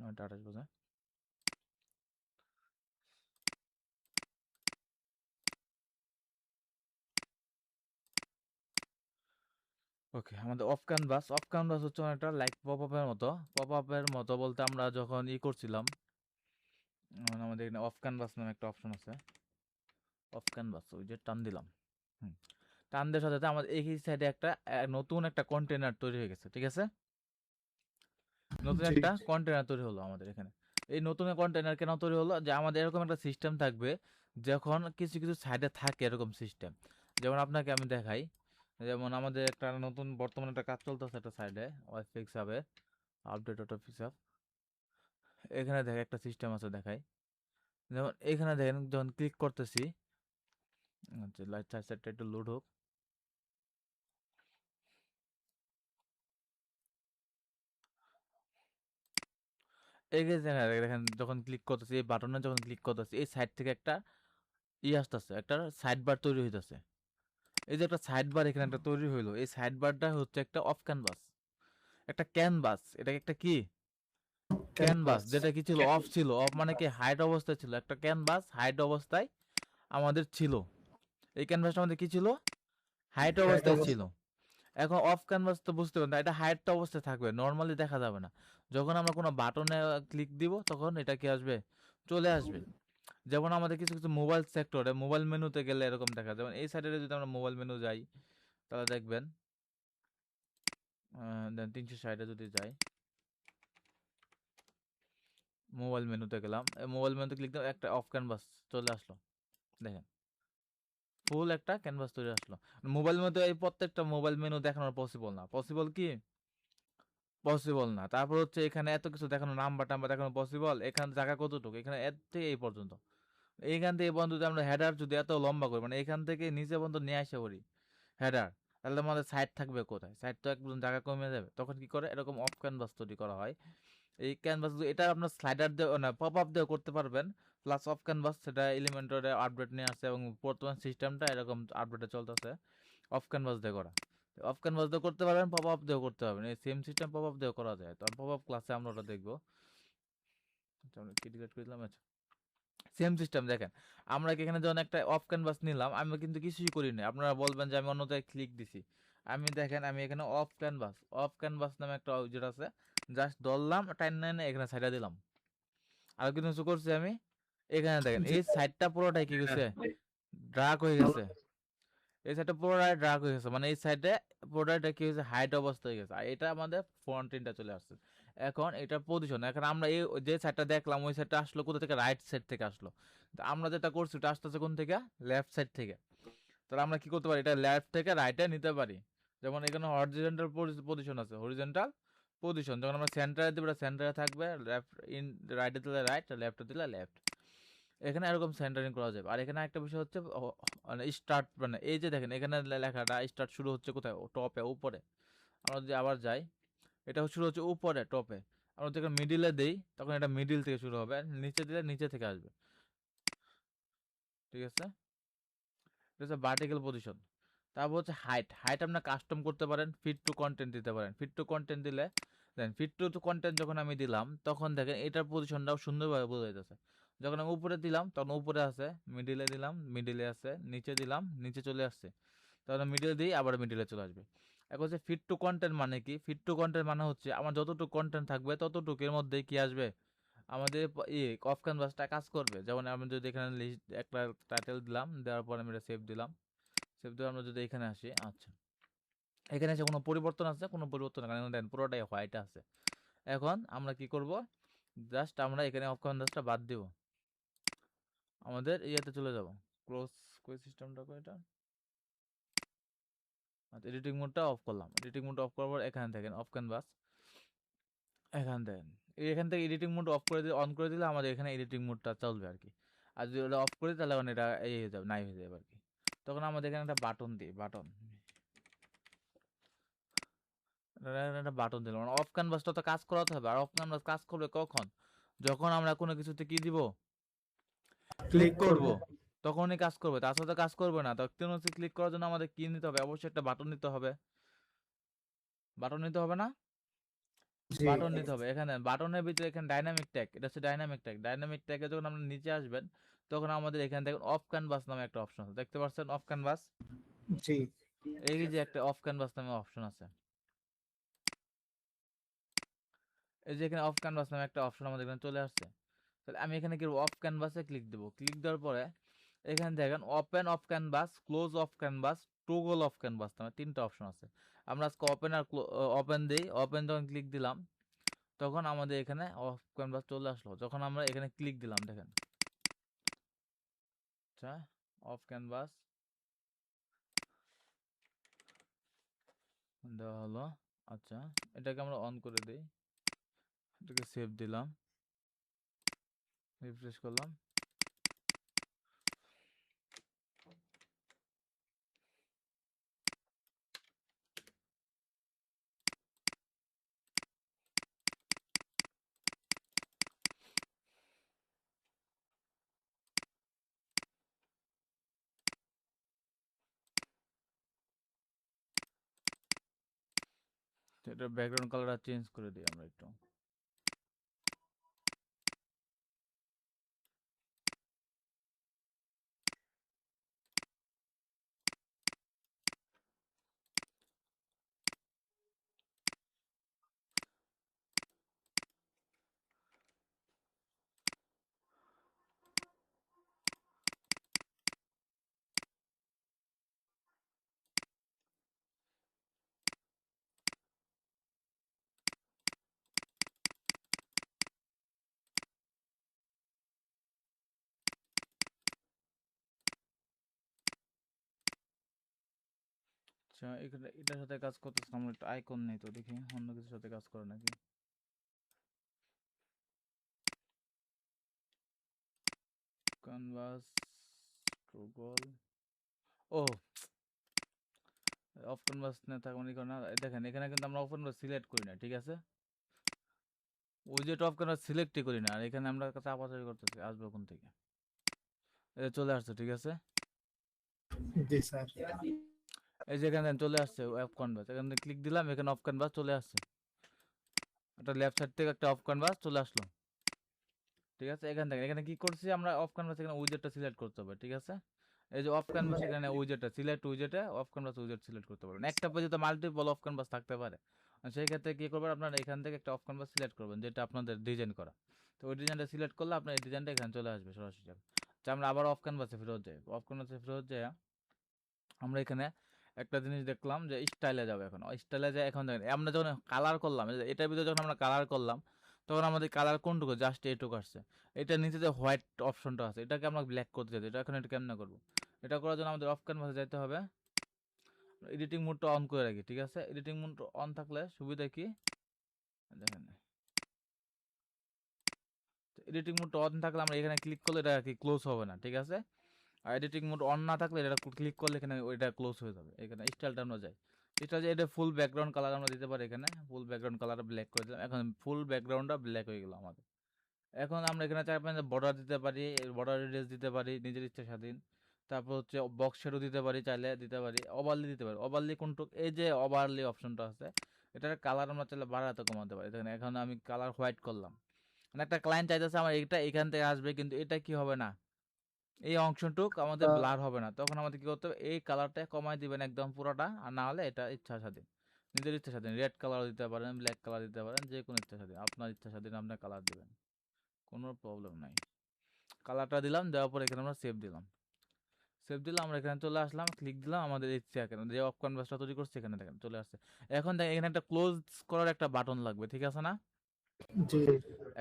9:28 বাজে। ওকে, আমাদের of canvas হচ্ছে একটা লাইক পপ আপের মতো বলতে আমরা যখন করছিলাম, মানে আমাদের এখানে অফ ক্যানভাস নামে একটা অপশন আছে। অফ ক্যানভাস, ওই যে টান দিলাম, টান দেওয়ার সাথে সাথে আমাদের এই সাইডে একটা নতুন একটা কন্টেনার তৈরি হয়ে গেছে, ঠিক আছে? নতুন জি একটা কন্টেনার তৈরি হলো আমাদের এখানে। এই নতুন কন্টেনার কেন তৈরি হলো, যে আমাদের এরকম একটা সিস্টেম থাকবে, যখন কিছু কিছু সাইডে থাকে এরকম সিস্টেম। যেমন আপনাকে আমি দেখাই, যেমন আমাদের একটা নতুন বর্তমানে একটা কাজ চলতেছে একটা সাইডে, ওয়াই ফিক্স হবে আপডেট অটো ফিক্স আপ। এখানে দেখে একটা সিস্টেম আছে, দেখাই। যেমন এখানে দেখেন যখন ক্লিক করতেছি, আচ্ছা লাইট সাইডটা একটু লোড হোক। এই যে দেখেন যখন ক্লিক করতেছি, এই বাটনে যখন ক্লিক করতেছি, এই সাইড থেকে একটা আসতেছে, একটা সাইড বার তৈরি হইতেছে। এই যে একটা সাইড বার এখানে একটা তৈরি হইলো, এই সাইড বারটা হচ্ছে একটা অফ ক্যানভাস, একটা ক্যানভাস। এটা একটা কি ক্যানভাস, ক্যানভাস। যেটা কি ছিল, অফ ছিল। অফ মানে কি হাইড অবস্থায় ছিল, একটা ক্যানভাস হাইড অবস্থায় আমাদের ছিল। এই ক্যানভাসটা আমাদের কি ছিল, হাইট হাইট অবস্থায় ছিল। অবস্থা। এখন অফ ক্যানভাস তো বুঝতে পারেন, এটা হাইট অবস্থায় থাকবে, নর্মালি দেখা যাবে না। যখন আমরা কোনো বাটনে ক্লিক দিব তখন এটা কি আসবে, চলে আসবে। যেমন আমাদের কিছু কিছু মোবাইল সেক্টরে মোবাইল মেনুতে গেলে এরকম দেখা যায়। যেমন এই সাইডে যদি আমরা মোবাইল মেনু যাই, তাহলে দেখবেন, দেন 360 যদি যাই, মোবাইল মেনুতে গেলাম, মোবাইল মেনুতে ক্লিক দিলাম, একটা অফ ক্যানভাস চলে আসলো। দেখেন, ফুল একটা ক্যানভাস তৈরি আসলো। মোবাইল মেনুতে এই প্রত্যেকটা মোবাইল মেনু দেখানো পসিবল না, পসিবল কি, পসিবল না। তারপর হচ্ছে এখানে এত কিছু দেখানো, নাম্বার টাম্বার দেখানো পসিবল, এখানে জায়গা কতটুকু, এখানে এর থেকে এই পর্যন্ত। এইখান থেকে এই পর্যন্ত যদি আমরা হেডার যদি এত লম্বা করি, মানে এখান থেকে নিচে পর্যন্ত নিয়ে আসে করি হেডার, তাহলে আমাদের সাইড থাকবে কোথায়, সাইড তো একদম জায়গা কমে যাবে। তখন কি করে, এরকম অফ ক্যানভাস তৈরি করা হয়। এই ক্যানভাস এটা আপনার স্লাইডার দিয়ে না পপ আপ দিয়ে করতে পারবেন, প্লাস অফ ক্যানভাস সেটা এলিমেন্টরে আপডেট নিয়ে আসছে, এবং বর্তমান সিস্টেমটা এরকম আপডেটে চলতেছে অফ ক্যানভাস দিয়ে করা। অফ ক্যানভাস দিয়ে করতে পারবেন, পপ আপ দিয়েও করতে পারবেন, এই সেম সিস্টেম পপ আপ দিয়েও করা যায়। তো পপ আপ ক্লাসে আমরা ওটা দেখবো। আচ্ছা, আমরা কি ডিলিট করে দিলাম, আচ্ছা সেম সিস্টেম দেখেন। আমরা কি এখানে যখন একটা অফ ক্যানভাস নিলাম, আমি কিন্তু কিছুই করি না, আপনারা বলবেন যে আমি অন্যথায় ক্লিক দিছি। আমি দেখেন, আমি এখানে অফ ক্যানভাস নামে একটা যেটা আছে, জাস্ট ধরলাম, টাইম নাইনে এখানে সাইডা দিলাম। আর কিছু করছি আমি, এখানে দেখেন জি এই সাইডটা পুরোটাই কি হ্যাঁ, গেছে, ড্রাগ হয়ে গেছে। এই সাইডটা পুরোটাই ড্রাগ হয়ে গেছে, মানে এই সাইডে পুরোটাইটা কি হয়েছে, হাইট অবস্থা হয়ে গেছে। আর এটা আমাদের ফ্রন্ট এন্ডটা চলে আসছে। এখন এটা পজিশন, এখন আমরা এই যে সাইডটা দেখলাম, ওই সাইডটা আসলো কোথা থেকে, রাইট সাইড থেকে আসলো। তো আমরা যেটা করছি, ওটা আসতেছে কোন থেকে, লেফট সাইড থেকে। তাহলে আমরা কি করতে পারি, এটা লেফট থেকে রাইটে নিতে পারি। যেমন এখানে হরিজন্টাল পজিশন আছে, হরিজন্টাল পজিশন যখন আমরা সেন্টারে দেবো, সেন্টারে থাকবে, লেফট ইন, রাইটে দিলে রাইট, লেফটে দিলে লেফট। এখানে এরকম সেন্টারিং করা যাবে। আর এখানে একটা বিষয় হচ্ছে, মানে স্টার্ট, মানে এই যে দেখেন এখানে লেখাটা স্টার্ট শুরু হচ্ছে কোথায়, টপে, উপরে। আমরা যদি আবার যাই, এটা শুরু হচ্ছে উপরে টপে। আমরা যখন মিডিলে দেই, তখন এটা মিডিল থেকে শুরু হবে, আর নিচে দিলে নিচে থেকে আসবে, ঠিক আছে? এটা হচ্ছে ভার্টিক্যাল পজিশন। তারপর হচ্ছে হাইট, আপনার কাস্টম করতে পারেন, ফিট টু কন্টেন্ট দিতে পারেন। ফিট টু কন্টেন্ট দিলে, দেন ফিট টু কন্টেন্ট যখন আমি দিলাম, তখন দেখেন এটার পজিশনটাও সুন্দরভাবে বোঝা যাচ্ছে। যখন আমি উপরে দিলাম, তখন উপরে আছে, মিডিলে দিলাম, মিডিলে আছে, নিচে দিলাম, নিচে চলে আসছে। তখন মিডিলে দিই, আবার মিডিলে চলে আসবে। এখন হচ্ছে ফিট টু কন্টেন্ট মানে কি, ফিট টু কন্টেন্ট মানে হচ্ছে আমার যতটুকু কন্টেন্ট থাকবে ততটুকুর মধ্যে কি আসবে, আমাদের অফ ক্যানভাসটা কাজ করবে। যেমন আমি যদি এখানে লিস্ট একটা টাইটেল দিলাম, দেওয়ার পর আমি এটা সেভ দিলাম, সেভ দিয়ে আমরা যদি এখানে আসি, আচ্ছা এখানে এসে কোনো পরিবর্তন আছে, কোনো পরিবর্তন, কারণ দেন পুরোটাই হোয়াইট আছে। এখন আমরা কি করব, জাস্ট আমরা এখানে অফ ক্যানভাসটা বাদ দিব, আমাদের ইয়েতে চলে যাব, ক্লোজ কোই সিস্টেমটা কো এটা, আচ্ছা এডিটিং মোডটা অফ করলাম। এডিটিং মোড অফ করার পর এখানে দেখেন অফ ক্যানভাস, এখান দেখেন, এখান থেকে এডিটিং মোড অফ করে দিয়ে অন করে দিলে আমাদের এখানে এডিটিং মোডটা চলবে আর কি। আর যদি ওটা অফ করে তাহলে এটা এই হয়ে যাবে, নাই হয়ে যাবে আর কি। তখন আমাদের এখানে একটা বাটন দিই, বাটন, একটা বাটন দিলাম, অফ ক্যানভাসটা তো কাজ করাতে হবে। আর অফ ক্যানভাস কাজ করবে কখন, যখন আমরা কোনো কিছুতে কি দিব, ক্লিক ক্লিক করব, করব। তখনই কাজ করবে, তার সাথে কাজ করবে না। তখন হচ্ছে ক্লিক করার জন্য আমাদের কি নিতে হবে, অবশ্যই একটা বাটন নিতে হবে, বাটন নিতে হবে না? জি বাটন নিতে হবে। এখানে বাটনের ভিতরে এখানে ডাইনামিক ট্যাগ, এটা হচ্ছে ডাইনামিক ট্যাগ। ডাইনামিক ট্যাগে যখন আপনারা নিচে আসবেন তখন আমাদের এখানে দেখুন অফ ক্যানভাস নামে একটা অপশন আছে, দেখতে পাচ্ছেন অফ ক্যানভাস? জি এই যে একটা অফ ক্যানভাস নামে অপশন আছে, এই যে এখানে অফ ক্যানভাস নামে একটা অপশন আমাদের এখানে চলে আসছে। তাহলে আমি এখানে কি অফ ক্যানভাসে ক্লিক দেবো, ক্লিক দেওয়ার পরে এখানে দেখেন open off canvas, close off canvas, toggle off canvas নামে তিনটা অপশন আছে। আমরা আজকে ওপেন আর ওপেন দিই। ওপেন যখন ক্লিক দিলাম তখন আমাদের এখানে অফ ক্যানভাস চলে আসলো। যখন আমরা এখানে ক্লিক দিলাম দেখেন, আচ্ছা অফ ক্যানভাস দেওয়া হলো। আচ্ছা এটাকে আমরা অন করে দিই, এটাকে সেভ দিলাম, রিফ্রেশ করলাম। এটা ব্যাকগ্রাউন্ড কালারটা চেঞ্জ করে দিই আমরা একটু। আচ্ছা এখানে এটার সাথে কাজ করতেছে, আমরা একটা আইকন নেই তো, দেখি অন্য কিছুর সাথে কাজ করে নাকি। ক্যানভাস, টগল, ও অফ ক্যানভাস না থাকা মানে না, দেখেন এখানে কিন্তু আমরা অফ ক্যানভাস সিলেক্ট করি না, ঠিক আছে? উইজেট অফ ক্যানভাস সিলেক্টই করি না, আর এখানে আমরা চাপাচাপি করতেছি আসবে কোন থেকে, এটা চলে আসছে, ঠিক আছে? জি স্যার। এই যে এখানে চলে আসছে অফ ক্যানভাস, এখানে ক্লিক দিলাম, এখানে অফ ক্যানভাস চলে আসছে। একটা লেফট সাইড থেকে একটা অফ ক্যানভাস চলে আসলো, ঠিক আছে? এখান থেকে এখানে কি করছি আমরা, অফ ক্যানভাস এখানে উইজেটটা সিলেক্ট করতে হবে, ঠিক আছে? এই যে অফ ক্যানভাস এখানে উইজেটটা সিলেক্ট, উইজেটে অফ ক্যানভাস উইজেট সিলেক্ট করতে পারবেন। একটা পেজে তো মাল্টিপল অফ ক্যানভাস থাকতে পারে, আর সেই ক্ষেত্রে কি করবেন আপনারা এখান থেকে একটা অফ ক্যানভাস সিলেক্ট করবেন যেটা আপনাদের ডিজাইন করা। তো ওই ডিজাইনটা সিলেক্ট করলে আপনার এই ডিজাইনটা এখানে চলে আসবে সরাসরি। আচ্ছা আমরা আবার অফ ক্যানভাসে ফেরত যাই, অফ ক্যানভাসে ফেরত যাই। আমরা এখানে একটা জিনিস দেখলাম যে স্টাইলে যাবে, এখন স্টাইলে যায়। এখন দেখেন আমরা যখন কালার করলাম, এটার ভিতরে যখন আমরা কালার করলাম তখন আমাদের কালার কোনটুকু, জাস্ট এইটুকু আসছে। এটা নিচে যে হোয়াইট অপশনটা আছে এটাকে আমরা ব্ল্যাক করতে চাই, এটা এখন এটা কেমনে করবো? এটা করার জন্য আমাদের অফ ক্যানভাসে যেতে হবে, এডিটিং মোডটা অন করে রাখি, ঠিক আছে? এডিটিং মোড অন থাকলে সুবিধা কি দেখেন, এডিটিং মোডটা অন থাকলে আমরা এখানে ক্লিক করলে এটা কি ক্লোজ হবে না, ঠিক আছে? আর এডিটিং মোড অন না থাকলে এটা ক্লিক করলে এখানে ওইটা ক্লোজ হয়ে যাবে। এখানে স্টাইলটা আমরা যাই, এটা যে এটা ফুল ব্যাকগ্রাউন্ড কালার আমরা দিতে পারি, এখানে ফুল ব্যাকগ্রাউন্ড কালার ব্ল্যাক করে দিলাম, এখন ফুল ব্যাকগ্রাউন্ডটা ব্ল্যাক হয়ে গেল আমাদের। এখন আমরা এখানে চাইবেন যে বর্ডার দিতে পারি, বর্ডার রেডিয়াস দিতে পারি নিজের ইচ্ছা স্বাধীন। তারপর হচ্ছে বক্স শেডও দিতে পারি, চাইলে দিতে পারি, ওভারলি দিতে পারি। ওভারলি কোনটুক, এই যে ওভারলি অপশনটা আছে এটার কালার আমরা চাইলে বাড়াতে কমাতে পারি। দেখেন এখন আমি কালার হোয়াইট করলাম, মানে একটা ক্লায়েন্ট চাইতেছে আমার এটা এখান থেকে আসবে, কিন্তু এটা কি হবে না, এই অংশটুক আমাদের ব্লার হবে না। তখন আমাদের কি করতে হবে, এই কালারটা কমাই দিবেন একদম পুরোটা, আর না হলে এটা ইচ্ছা স্বাধীন, নিজের ইচ্ছা স্বাধীন। রেড কালার দিতে পারেন, ব্ল্যাক কালার দিতে পারেন, যে কোনো ইচ্ছা স্বাধীন, আপনার ইচ্ছা স্বাধীন আপনি কালার দিবেন, কোনো প্রবলেম নাই। কালারটা দিলাম, দেওয়ার পর এখানে আমরা সেভ দিলাম, সেভ দিলাম। আমরা এখানে চলে আসলাম, ক্লিক দিলাম, আমাদের ইচ্ছে এখানে যে অফ ক্যানভাসটা তৈরি করছে এখানে দেখেন চলে আসছে। এখন দেখেন এখানে একটা ক্লোজ করার একটা বাটন লাগবে, ঠিক আছে না? জি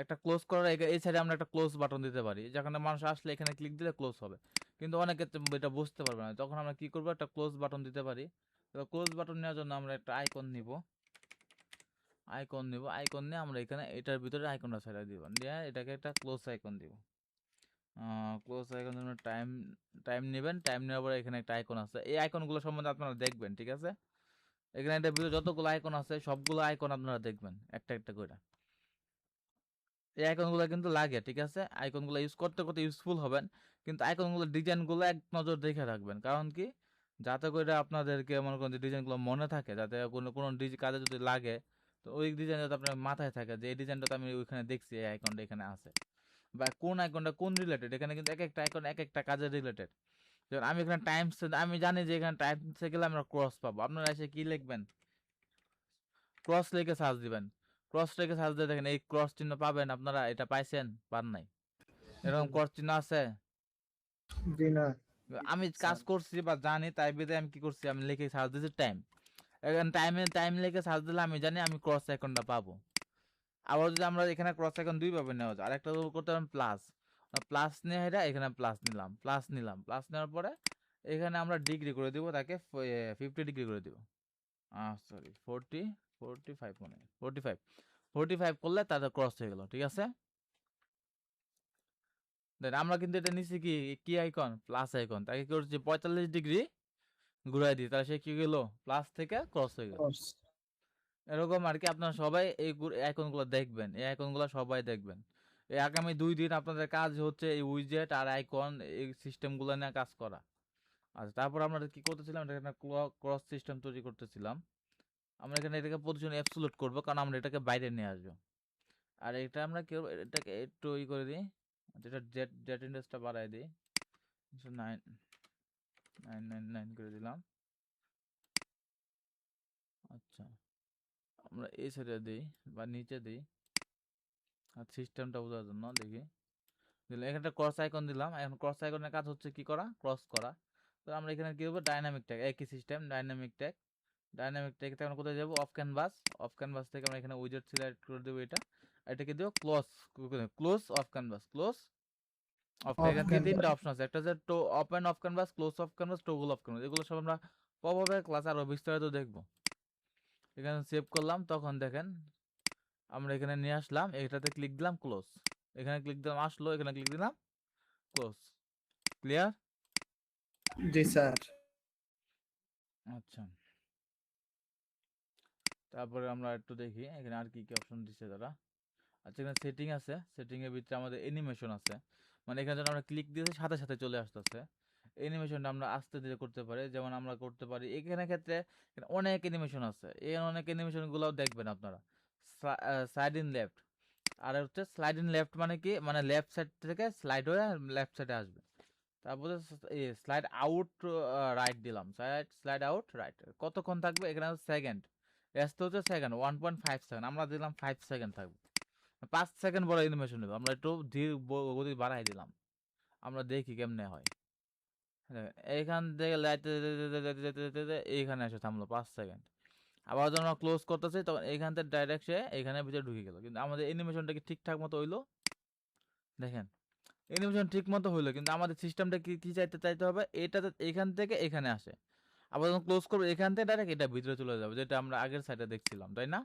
একটা ক্লোজ করার এই সাইডে আমরা একটা ক্লোজ বাটন দিতে পারি, যেখানে মানুষ আসলে এখানে ক্লিক দিলে ক্লোজ হবে। কিন্তু অনেকে তো এটা বুঝতে পারবে না, তখন আমরা কি করবো, একটা ক্লোজ বাটন দিতে পারি। তো ক্লোজ বাটন নেওয়ার জন্য আমরা একটা আইকন নিব, আইকন নিয়ে আমরা এখানে এটার ভিতরে আইকনটা ছেড়ে দিব, দিয়ে এটাকে একটা ক্লোজ আইকন দিব। ক্লোজ আইকন জন্য টাইম টাইম নেবেন, টাইম নেওয়ার পরে এখানে একটা আইকন আছে, এই আইকনগুলো সম্বন্ধে আপনারা দেখবেন, ঠিক আছে? এখানে এটার ভিতরে যতগুলো আইকন আছে সবগুলো আইকন আপনারা দেখবেন একটা একটা করে। এই আইকনগুলো কিন্তু লাগে, ঠিক আছে? আইকনগুলো ইউজ করতে করতে ইউজফুল হবেন, কিন্তু আইকনগুলো ডিজাইনগুলো এক নজর দেখে রাখবেন, কারণ কি, যাতে করে আপনাদেরকে মনে করেন যে ডিজাইনগুলো মনে থাকে, যাতে কোনো কোনো কাজে যদি লাগে তো ওই ডিজাইনটা তো আপনার মাথায় থাকে যে এই ডিজাইনটা তো আমি ওইখানে দেখছি, এই আইকনটা এখানে আছে, বা কোন আইকনটা কোন রিলেটেড, এখানে কিন্তু এক একটা আইকন এক একটা কাজের রিলেটেড। যেমন আমি এখানে টাইমস, আমি জানি যে এখানে টাইমসে গেলে আমরা ক্রস পাবো, আপনারা এসে কি লিখবেন, ক্রস লিখে সার্চ দিবেন, ক্রস লিখে সার্চ দিয়ে দেখেন এই ক্রস চিহ্ন পাবেন আপনারা, এটা পাইছেন, পান নাই? এরকম জি, ক্রস চিহ্ন আছে? জি না আমি কাজ স্যার। করছি বা জানি, তাই বেঁধে আমি কি করছি, আমি লিখে সার্চ দিয়েছি টাইম, এখানে টাইম লিখে সার্চ দিলে আমি জানি আমি ক্রস আইকনটা পাবো। আবার যদি আমরা এখানে ক্রস আইকন দুই ভাবে নেওয়া যায়, আরেকটা করতে পারেন প্লাস, প্লাস নিয়ে এটা এখানে প্লাস নিলাম, প্লাস নেওয়ার পরে এখানে আমরা ডিগ্রি করে দিব, তাকে 50 ডিগ্রি করে দিব, সরি 45 মনে হয়, 45 করলে তাদের ক্রস হয়ে গেল, ঠিক আছে। দেন আমরা কিন্তু এটা নিচ্ছি কি, কি আইকন, প্লাস আইকন, তাকে কি করছি 45 ডিগ্রি ঘুরাই দিই, তাহলে সে কি গেল, প্লাস থেকে ক্রস হয়ে গেল। ক্রস। এরকম আর কি, আপনারা সবাই এই আইকনগুলো দেখবেন, এই আইকনগুলো সবাই দেখবেন। এই আগামী 2 দিন আপনাদের কাজ হচ্ছে এই উইজেট আর আইকন এই সিস্টেমগুলো নিয়ে কাজ করা। আচ্ছা, তারপর আমরা কি করতেছিলাম, এটা এখানে ক্রস সিস্টেম তৈরি করতেছিলাম। আমরা এখানে এটাকে পজিশন অ্যাবসলিউট করব, কারণ আমরা এটাকে বাইরে নিয়ে আসবো। আর এটা আমরা কি করবো, এটাকে একটু ই করে দিই, যেটা জেট জেট ইন্ডেক্সটা বাড়াই দিই, 9 করে দিলাম। আচ্ছা, আমরা এই সাইডে দিই বা নিচে দিই, আর সিস্টেমটা বোঝার জন্য দেখি দিলাম, এখানে একটা ক্রস আইকন দিলাম। এখন ক্রস আইকনের কাজ হচ্ছে কি করা, ক্রস করা। তো আমরা এখানে কি করবো, ডাইনামিক ট্যাগ, একই সিস্টেম, ডাইনামিক ট্যাগ থেকে আমরা কোথায় যাবো, অফ ক্যানভাস থেকে আমরা এখানে উইজেট সিলেক্ট করে দেবো, এটাকে দেবো ক্লোজ অফ ক্যানভাস, অফ এখান থেকে তিনটা ক্যানভাস। অপশন আছে, একটা হচ্ছে to open off canvas, close off canvas, toggle off canvas, এগুলো সব আমরা পপআপে ক্লাস আরো বিস্তারিত দেখবো। এখানে সেভ করলাম, তখন দেখেন আমরা এখানে নিয়ে আসলাম, এটাতে ক্লিক দিলাম ক্লোজ, এখানে ক্লিক দিলাম আসলো, এখানে ক্লিক দিলাম ক্লোজ। ক্লিয়ার? জি স্যার। আচ্ছা, তারপরে আমরা একটু দেখি এখানে আর কি কি অপশন দিচ্ছে তারা। আচ্ছা, এখানে সেটিং আছে, সেটিং এর ভিতরে আমাদের অ্যানিমেশন আছে, মানে এখানে যখন আমরা ক্লিক দিয়েছি সাথে সাথে চলে আসতেছে। অ্যানিমেশনটা আমরা আস্তে ধীরে করতে পারি, যেমন আমরা করতে পারি এখানে ক্ষেত্রে এখানে অনেক অ্যানিমেশন আছে, এই অনেক অ্যানিমেশন গুলোও দেখবেন আপনারা। সাইড ইন লেফট, আর হচ্ছে স্লাইড ইন লেফট মানে কি, মানে লেফট সাইড থেকে স্লাইড হয়ে লেফট সাইডে আসবে। তারপরে স্লাইড আউট রাইট দিলাম, স্লাইড আউট রাইট, কতক্ষণ থাকবে এখানে সেকেন্ড, এস তো হচ্ছে সেকেন্ড, 1.5 সেকেন্ড, আমরা দিলাম 5 সেকেন্ড থাকবে, 5 সেকেন্ড বড় অ্যানিমেশন নেব, আমরা একটু ধীর গতি বাড়াই দিলাম, আমরা দেখি কেমনে হয়। দেখেন, এইখান থেকে এইখানে এসে থামলো 5 সেকেন্ড, আবার যখন আমরা ক্লোজ করতেছি তখন এইখান থেকে ডাইরেক্ট সে এইখানে ভিতরে ঢুকে গেল, কিন্তু আমাদের অ্যানিমেশনটা কি ঠিকঠাক মতো হইলো? দেখেন, অ্যানিমেশন ঠিক মতো হইলো, কিন্তু আমাদের সিস্টেমটা কি কি চাইতে হবে, এটাতে এখান থেকে এখানে আসে, আবার যখন ক্লোজ করবো এখান থেকে ডাইরেক্ট এটা ভিতরে চলে যাবে, যেটা আমরা আগের সাইডে দেখছিলাম, তাই না?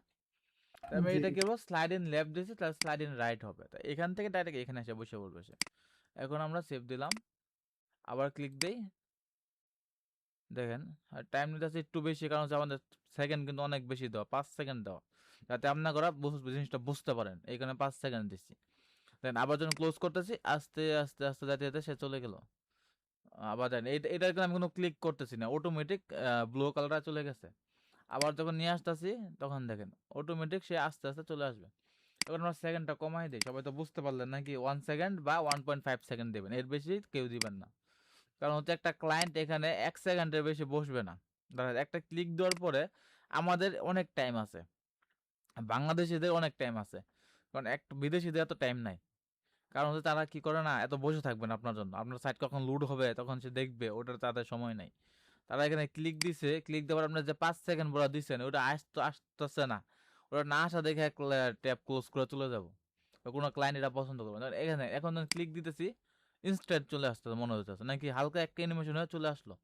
আমি জি এটা কি বলবো, স্লাইড ইন লেফট দিয়েছি, তাহলে স্লাইড ইন রাইট হবে, তাই এখান থেকে ডাইরেক্ট এখানে এসে বসে পড়বে সে। এখন আমরা সেভ দিলাম, আবার ক্লিক দেই, দেখেন টাইম নিতেছে একটু বেশি, কারণ হচ্ছে আমাদের সেকেন্ড কিন্তু অনেক বেশি দেওয়া, 5 সেকেন্ড দেওয়া, যাতে আপনার করা জিনিসটা বুঝতে পারেন, এইখানে 5 সেকেন্ড দিচ্ছি। দেন আবার যখন ক্লোজ করতেছি আস্তে আস্তে আস্তে যাতে যাতে সে চলে গেল। আবার দেন এটা আমি কোনো ক্লিক করতেছি না, অটোমেটিক ব্লু কালারটা চলে গেছে। আবার যখন নিয়ে আসতেছি তখন দেখেন অটোমেটিক সে আস্তে আস্তে চলে আসবে। এখন আমরা সেকেন্ডটা কমাই দিই, সবাই তো বুঝতে পারলেন নাকি, 1 সেকেন্ড বা 1.5 সেকেন্ড দেবেন, এর বেশি কেউ দিবেন না। কারণ হচ্ছে একটা ক্লায়েন্ট এখানে 1 সেকেন্ডের বেশি বসবে না। ধরেন একটা ক্লিক দেওয়ার পরে আমাদের অনেক টাইম আছে, বাংলাদেশিদের অনেক টাইম আছে, কারণ এক বিদেশিদের এত টাইম নাই। কারণ হচ্ছে তারা কি করে না, এত বসে থাকবেন আপনার জন্য, আপনার সাইট কখন লোড হবে তখন সে দেখবে, ওটার তাদের সময় নাই। তারা এখানে ক্লিক দিছে, ক্লিক দেওয়ার আপনার যে 5 সেকেন্ড বড় দিচ্ছেন ওটা আসতেছে না, ওটা না আসা দেখে ট্যাব ক্লোজ করে চলে যাব, কোনো ক্লায়েন্ট এটা পছন্দ করবে না। এখানে এখন ক্লিক দিতেছি, ইনস্ট্যান্ট চলে আসতেছে, মনে হচ্ছে নাকি হালকা একটা অ্যানিমেশন হয়ে চলে আসলো।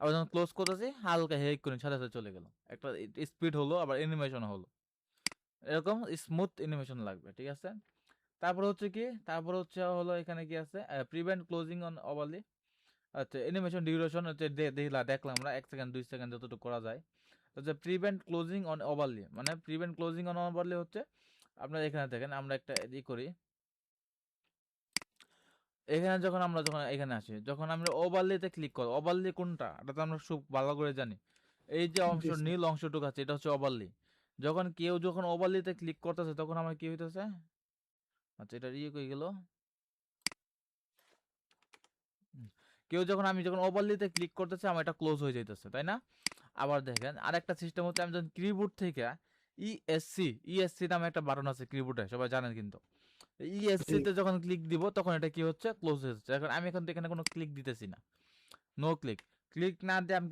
আবার যখন ক্লোজ করতেছি হালকা হেক করে সাথে সাথে চলে গেল, একটা স্পিড হলো, আবার অ্যানিমেশন হলো, এরকম স্মুথ অ্যানিমেশন লাগবে, ঠিক আছে। তারপর হচ্ছে কি, তারপর হচ্ছে হলো এখানে কি আছে, প্রিভেন্ট ক্লোজিং অন ওভারলি। আচ্ছা, অ্যানিমেশন ডিউরেশন হচ্ছে দেখলাম আমরা 1 সেকেন্ড 2 সেকেন্ড যতটুকু করা যায়। হচ্ছে প্রিভেন্ট ক্লোজিং অন ওভারলি, মানে প্রিভেন্ট ক্লোজিং অন ওভারলি হচ্ছে আপনার এখানে দেখেন, আমরা একটা করি, এখানে যখন এখানে আসি, যখন আমরা ওভারলিতে ক্লিক করি, ওভারলি কোনটা এটা তো আমরা খুব ভালো করে জানি, এই যে অংশ জি স্যার। নীল অংশটুকু আছে এটা হচ্ছে ওভারলি। যখন কেউ যখন ওভারলিতে ক্লিক করতেছে তখন আমার কি হইতেছে, আচ্ছা এটা ইয়ে কই গেল, কেউ যখন আমি যখন ওভারলিতে ক্লিক করতেছে আমার এটা ক্লোজ হয়ে যাইতেছে, তাই না? আবার দেখেন আরেকটা সিস্টেম হচ্ছে, আমি যখন কিবোর্ড থেকে ইএসসি নামে একটা বাটন আছে কিবোর্ডে, সবাই জানেন কিন্তু, ইএসসি তে যখন ক্লিক দিব তখন এটা কি হচ্ছে, ক্লোজ হয়ে যাচ্ছে। এখন আমি এখন এখানে কোনো ক্লিক দিতেছি না, নো ক্লিক, ক্লিক না দিয়ে আমি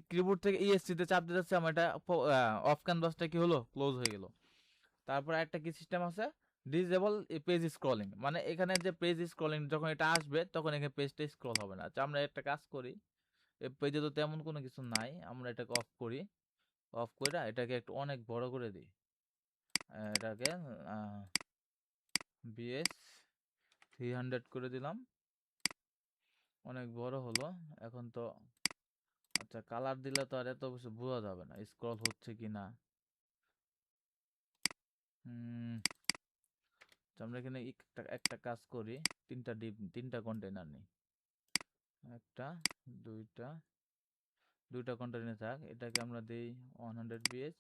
কিবোর্ড থেকে ইএসসি তে চাপ দিতেছি, আমার এটা অফ ক্যানভাসটা কি হলো, ক্লোজ হয়ে গেল। তারপর একটা কি সিস্টেম আছে, ডিসেবল পেজ স্ক্রলিং, মানে এখানে যে পেজ স্ক্রলিং যখন এটা আসবে তখন এখানে পেজটা স্ক্রল হবে না। আচ্ছা আমরা একটা কাজ করি, এই পেজে তো তেমন কোনো কিছু নাই, আমরা এটাকে অফ করি, অফ করে এটাকে একটু অনেক বড় করে দিই, এটাকে বিএস 300 করে দিলাম, অনেক বড় হলো। এখন তো আচ্ছা কালার দিলে তো আর এত কিছু বোঝা যাবে না, স্ক্রল হচ্ছে কি না। আমরা এখানে একটা কাজ করি, তিনটা কন্টেনার নিই, একটা দুইটা কন্টেনার থাক, এটাকে আমরা দিই 100 বিএচ,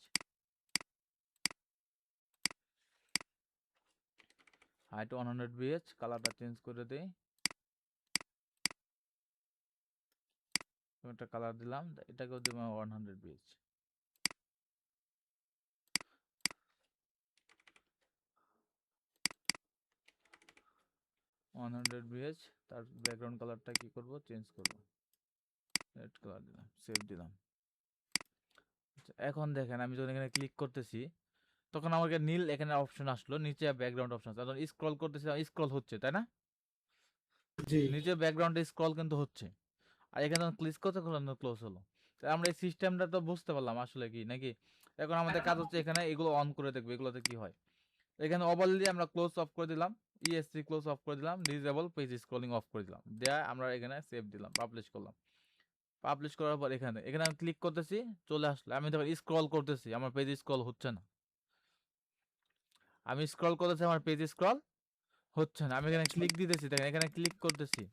হাইট 100 বিএচ, কালারটা চেঞ্জ করে দিই, একটা কালার দিলাম, এটাকেও দিব 100 বিএচ। তার ব্যাকগ্রাউন্ড কালারটা কি করব, চেঞ্জ করব, রেড কালার দিলাম, সেভ দিলাম। আচ্ছা, এখন দেখেন আমি যখন এখানে ক্লিক করতেছি তখন আমাকে নীল এখানে অপশন আসলো, নিচে ব্যাকগ্রাউন্ড অপশন আছে, যখন স্ক্রল করতেছি স্ক্রল হচ্ছে, তাই না? জি নিচে ব্যাকগ্রাউন্ডে স্ক্রল কিন্তু হচ্ছে, আর এখানে যখন ক্লিক করতে ক্লোজ হলো। তো আমরা এই সিস্টেমটা তো বুঝতে পারলাম আসলে কি নাকি। এখন আমাদের কাজ হচ্ছে এখানে এগুলো অন করে দেখবো এগুলোতে কি হয়। এখানে ওভারলি আমরা ক্লোজ অফ করে দিলাম, ইএসসি ক্লোজ অফ করে দিলাম, ডিসেবল পেজ স্ক্রলিং অফ করে দিলাম, দেয়া আমরা এখানে সেভ দিলাম, পাবলিশ করলাম। পাবলিশ করার পর এখানে এখানে আমি ক্লিক করতেছি, চলে আসলো। আমি যখন স্ক্রল করতেছি আমার পেজ স্ক্রল হচ্ছে না, আমি স্ক্রল করতেছি আমার পেজ স্ক্রল হচ্ছে না। আমি এখানে ক্লিক দিতেছি, দেখেন এখানে ক্লিক করতেছি,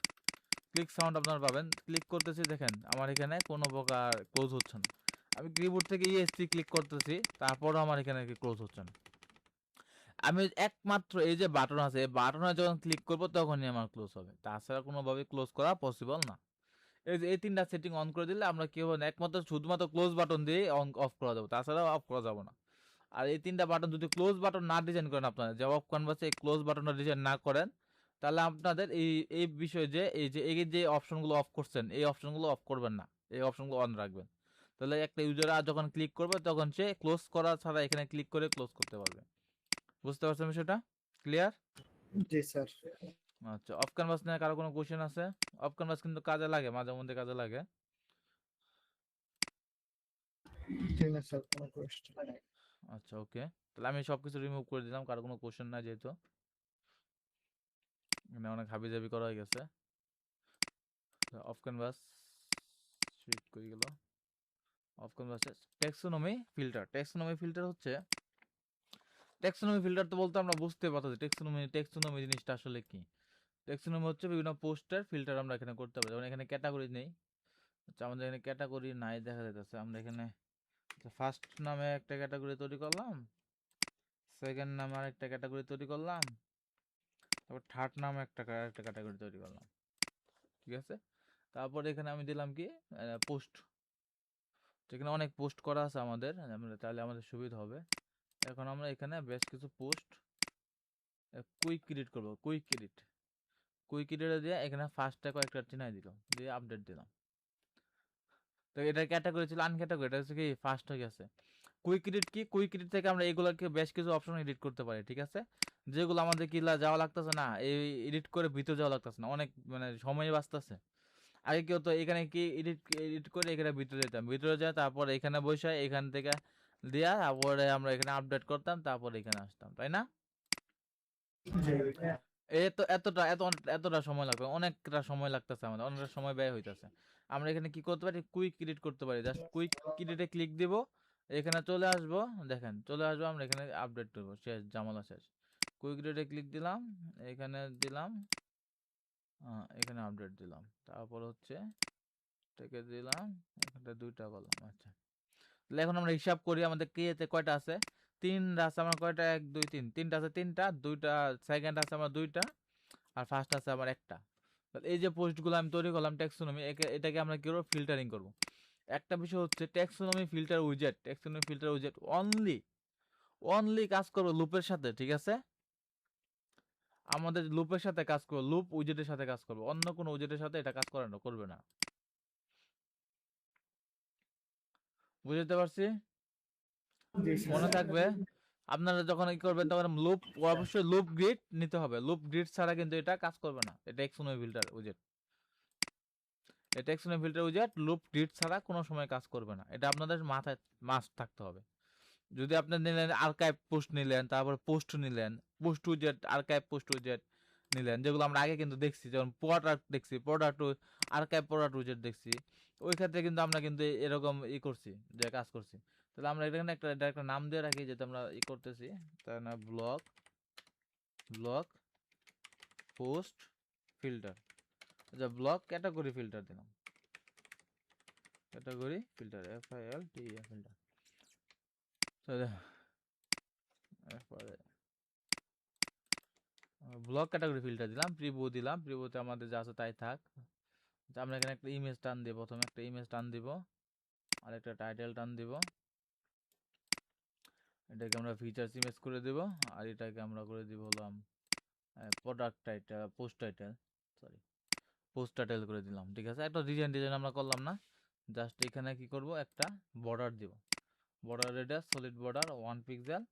ক্লিক সাউন্ড আপনারা পাবেন, ক্লিক করতেছি, দেখেন আমার এখানে কোনো প্রকার ক্লোজ হচ্ছে না। আমি কিবোর্ড থেকে ইএসসি ক্লিক করতেছি, তারপরও আমার এখানে ক্লোজ হচ্ছে না। আমি একমাত্র এই যে বাটন আছে, এই বাটনে যখন ক্লিক করব তখনই আমার ক্লোজ হবে, তাছাড়া কোনোভাবে ক্লোজ করা পসিবল না। এই যে এই তিনটা সেটিং অন করে দিলে আমরা কি হবে, একমাত্র শুধুমাত্র ক্লোজ বাটন দিয়ে অন অফ করা যাবে, তাছাড়া অফ করা যাবে না। আর এই তিনটা বাটন যদি ক্লোজ বাটন না ডিজাইন করেন, আপনারা যে অফ ক্যানভাসে এই ক্লোজ বাটনটা ডিজাইন না করেন, তাহলে আপনাদের এই এই বিষয়ে যে এই যে অপশনগুলো অফ করছেন এই অপশনগুলো অফ করবেন না, এই অপশনগুলো অন রাখবেন। তাহলে একটা ইউজার যখন ক্লিক করবে তখন সে ক্লোজ করা ছাড়া এখানে ক্লিক করে ক্লোজ করতে পারবে। বুঝতে পারছেন বিষয়টা? ক্লিয়ার? জি স্যার। আচ্ছা, অফ ক্যানভাস নিয়ে কারো কোনো কোশ্চেন আছে? অফ ক্যানভাস কিন্তু কাজে লাগে, মাঝে মধ্যে কাজে লাগে। জি না স্যার, কোনো কোয়েশ্চেন নাই। আচ্ছা ওকে, তাহলে আমি সবকিছু রিমুভ করে দিলাম, কারো কোনো কোশ্চেন নাই যেহেতু মানে অনেক হাবিজাবি করা হয়ে গেছে। অফ ক্যানভাস সুইট করে গেল, অফ ক্যানভাস টেক্সোনমি ফিল্টার। টেক্সোনমি ফিল্টার হচ্ছে, টেক্সোনমি ফিল্টার তো বলতে আমরা বুঝতে পারছি টেক্সোনমি জিনিসটা আসলে কি। টেক্সোনমি হচ্ছে বিভিন্ন পোস্টের ফিল্টার আমরা এখানে করতে পারি, যেমন এখানে ক্যাটাগরি নেই। আচ্ছা আমাদের এখানে ক্যাটাগরি নাই দেখা যাচ্ছে, আমরা এখানে ফার্স্ট নামে একটা ক্যাটাগরি তৈরি করলাম, সেকেন্ড নামে আরেকটা ক্যাটাগরি তৈরি করলাম, তারপর থার্ড নামে একটা ক্যাটাগরি তৈরি করলাম, ঠিক আছে। তারপর এখানে আমি দিলাম কি পোস্ট, যেখানে অনেক পোস্ট করা আছে আমাদের, তাহলে আমাদের সুবিধা হবে। এখন আমরা এখানে বেশ কিছু পোস্ট কুইক ক্রিয়েট করবো, কুইক এডিটে দিয়ে এখানে ফার্স্টটা কয়েকটা চিনাই দিলাম, দিয়ে আপডেট দিলাম। তো এটা ক্যাটাগরি ছিল আনক্যাটাগরি, এটা হচ্ছে কি ফার্স্ট হয়ে গেছে। কুইক এডিট কি, কুইক এডিট থেকে আমরা এগুলোকে বেশ কিছু অপশন এডিট করতে পারি, ঠিক আছে। যেগুলো আমাদের কি যাওয়া লাগতেছে না, এই এডিট করে ভিতরে যাওয়া লাগতেছে না, অনেক মানে সময় বাঁচতেছে। আগে কি হতো, এখানে কি এডিট এডিট করে এখানে ভিতরে যেতাম, ভিতরে যায় তারপর এখানে বসে এখান থেকে দিয়া তারপরে আমরা এখানে আপডেট করতাম, তারপর এখানে আসতাম, তাই না? জি এতটা সময় লাগবে, অনেকটা সময় লাগতেছে, আমাদের অনেকটা সময় ব্যয় হইতেছে। আমরা এখানে কি করতে পারি, কুইক এডিট করতে পারি, জাস্ট কুইক এডিটে ক্লিক দিব, এখানে চলে আসবো, দেখেন চলে আসবো, আমরা এখানে আপডেট করবো, শেষ ঝামেলা শেষ। কুইক এডিটে ক্লিক দিলাম, এখানে দিলাম, এখানে আপডেট দিলাম, তারপর হচ্ছে থেকে দিলাম, এখানটা দুইটা করলাম। আচ্ছা তাহলে এখন আমরা হিসাব করি আমাদের কে এতে কয়টা আছে। তিনটা আছে আমার কয়টা, 1 2 3, তিনটা আছে, তিনটা, দুইটা সেকেন্ড আছে আমার দুইটা, আর ফার্স্ট আছে আমার একটা। তাহলে এই যে পোস্টগুলো আমি তৈরি করলাম ট্যাক্সোনমি, এটাকে আমরা কি করবো, ফিল্টারিং করব। একটা বিষয় হচ্ছে ট্যাক্সোনমি ফিল্টার উইজেট অনলি কাজ করবে লুপের সাথে, ঠিক আছে? আমাদের লুপের সাথে কাজ করবে, লুপ উইজেটের সাথে কাজ করবে, অন্য কোনো উইজেটের সাথে এটা কাজ করবে না। বুঝতে পারছি? জি স্যার মনে থাকবে, আপনারা যখন কি করবেন তখন লুপ, অবশ্যই লুপ গ্রিড নিতে হবে। লুপ গ্রিড ছাড়া কিন্তু এটা কাজ করবে না। এটা ট্যাক্সোনমি ফিল্টার উইজেট, এটা ট্যাক্সোনমি ফিল্টার উইজেট লুপ গ্রিড ছাড়া কোনো সময় কাজ করবে না। এটা আপনাদের মাথায় মাস্ট থাকতে হবে। যদি আপনি নিলেন আর্কাইভ পোস্ট নিলেন, তারপর পোস্ট নিলেন, পোস্ট উইজেট, আর্কাইভ পোস্ট উইজেট নিলেন, যেগুলো আমরা আগে কিন্তু দেখছি, যেমন প্রোডাক্ট দেখছি, প্রোডাক্ট আর্কাইভ প্রোডাক্ট উইজেট দেখছি, ওই ক্ষেত্রে কিন্তু আমরা কিন্তু এরকম করছি, যে কাজ করছি। তাহলে আমরা এখানে একটা নাম দিয়ে রাখি, যেটা আমরা করতেছি, তার না ব্লক পোস্ট ফিল্টার। আচ্ছা, ব্লক ক্যাটাগরি ফিল্টার দিলাম, ক্যাটাগরি ফিল্টার, FILTER ফিল্টার। এরপরে ব্লক ক্যাটাগরি ফিল্টার দিলাম, প্রিভিউ দিলাম, প্রিভিউতে আমাদের যা আছে তাই থাক। আমরা এখানে একটা ইমেজ টান দিব, প্রথমে একটা ইমেজ টান দিব, আর একটা টাইটেল টান দিব, এটাকে আমরা ফিচার্স ইমেজ করে দিব, আর এটাকে আমরা করে দিব হলাম প্রোডাক্ট টাইটেল, পোস্ট টাইটেল করে দিলাম, ঠিক আছে? একটা ডিজাইন আমরা করলাম না, জাস্ট এখানে কি করব, একটা বর্ডার দিব, border radius solid border 1 pixel,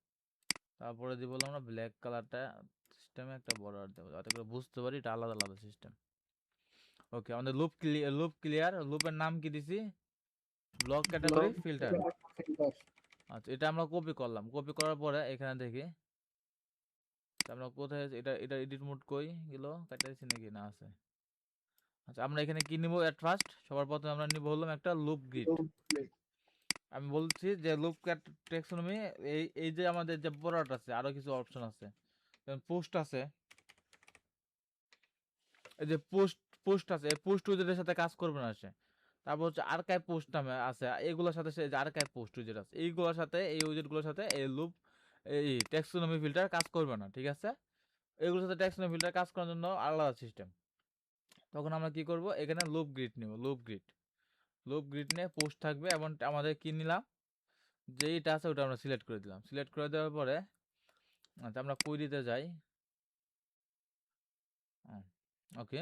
তারপরে দিব আমরা ব্ল্যাক কালারটা, সিস্টেমে একটা বর্ডার দেবো যাতে করে বুঝতে পারি এটা আলাদা আলাদা সিস্টেম। ওকে, আমাদের লুপ ক্লিয়ার। লুপের নাম কি দিছি, ব্লক ক্যাটাগরি ফিল্টার। ফিল্টার। আচ্ছা, এটা আমরা কপি করলাম, কপি করার পরে এখানে দেখি আমরা কোথায়, এটা এডিট মোড কই গেল, কাটাইছি নাকি, না আছে। আচ্ছা, আমরা এখানে কি নিব, এট ফার্স্ট সবার প্রথমে আমরা নিব হলাম একটা লুপ গ্রিড। আমি বলছি যে লুপ ট্যাক্সোনমি, এই যে আমাদের যে প্রোডাক্ট আছে, আরো কিছু অপশন আছে, যেমন পোস্ট আছে, এই যে পোস্ট আছে, এই পোস্ট উইজেটের সাথে কাজ করবে না সে। তারপর হচ্ছে আর্কাইভ পোস্ট নামে আছে, এগুলোর সাথে সে যে আর্কাইভ পোস্ট উইজেট আছে, এইগুলোর সাথে, এই উইজেটগুলোর সাথে এই লুপ, এই ট্যাক্সোনমি ফিল্টার কাজ করবে না, ঠিক আছে? এগুলোর সাথে ট্যাক্সোনমি ফিল্টার কাজ করার জন্য আলাদা সিস্টেম। তখন আমরা কি করব, এখানে লুপ গ্রিড নিব, লুপ গ্রিড নিয়ে পোস্ট থাকবে, এবং আমাদের কি নিলাম, যেইটা আছে ওটা আমরা সিলেক্ট করে দিলাম। সিলেক্ট করে দেওয়ার পরে আচ্ছা, আমরা কুইরিতে যাই, ওকে,